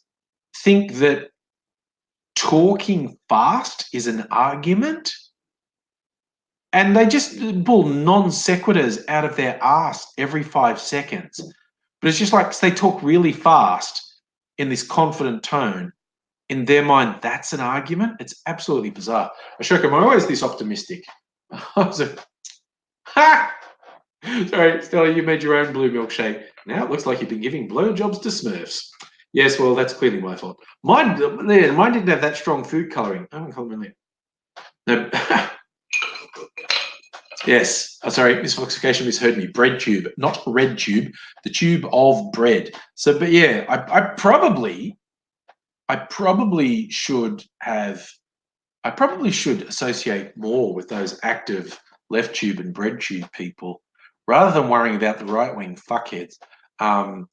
think that talking fast is an argument, and they just pull non sequiturs out of their ass every 5 seconds. But it's just like they talk really fast in this confident tone. In their mind, that's an argument. It's absolutely bizarre. Ashoka, am I always this optimistic? I was like, ha! Sorry, Stella, you made your own blue milkshake. Now it looks like you've been giving blowjobs to Smurfs. Yes, well, that's clearly my fault. Mine didn't have that strong food colouring. I haven't coloured in there. No. Yes. Oh, sorry, misfoxification misheard me. Bread tube, not red tube. The tube of bread. So, but yeah, I probably should have. I probably should associate more with those active left tube and bread tube people, rather than worrying about the right wing fuckheads. Try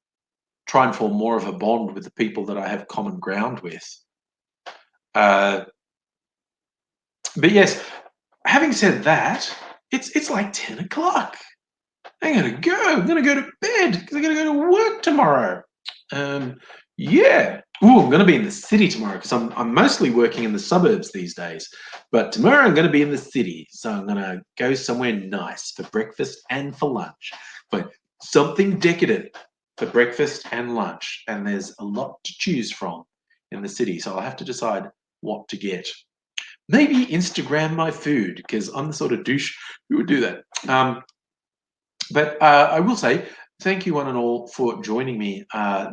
and form more of a bond with the people that I have common ground with. Uh, but yes, having said that, it's like 10 o'clock. I'm gonna go. I'm gonna go to bed because I'm gonna go to work tomorrow. Yeah. Ooh, I'm gonna be in the city tomorrow because I'm mostly working in the suburbs these days. But tomorrow I'm gonna be in the city, so I'm gonna go somewhere nice for breakfast and for lunch. But something decadent for breakfast and lunch, and there's a lot to choose from in the city, so I'll have to decide what to get. Maybe Instagram my food because I'm the sort of douche who would do that. But I will say thank you, one and all, for joining me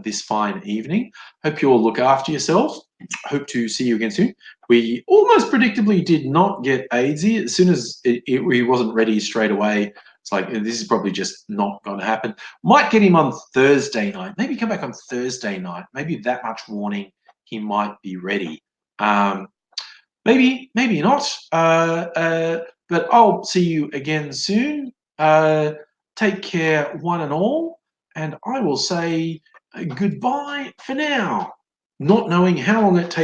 this fine evening. Hope you all look after yourselves. Hope to see you again soon. We almost predictably did not get AIDSy. As soon as he wasn't ready straight away, it's like, this is probably just not going to happen. Might get him on Thursday night. Maybe come back on Thursday night. Maybe that much warning, he might be ready. Maybe not. But I'll see you again soon. Take care, one and all, and I will say goodbye for now, not knowing how long it takes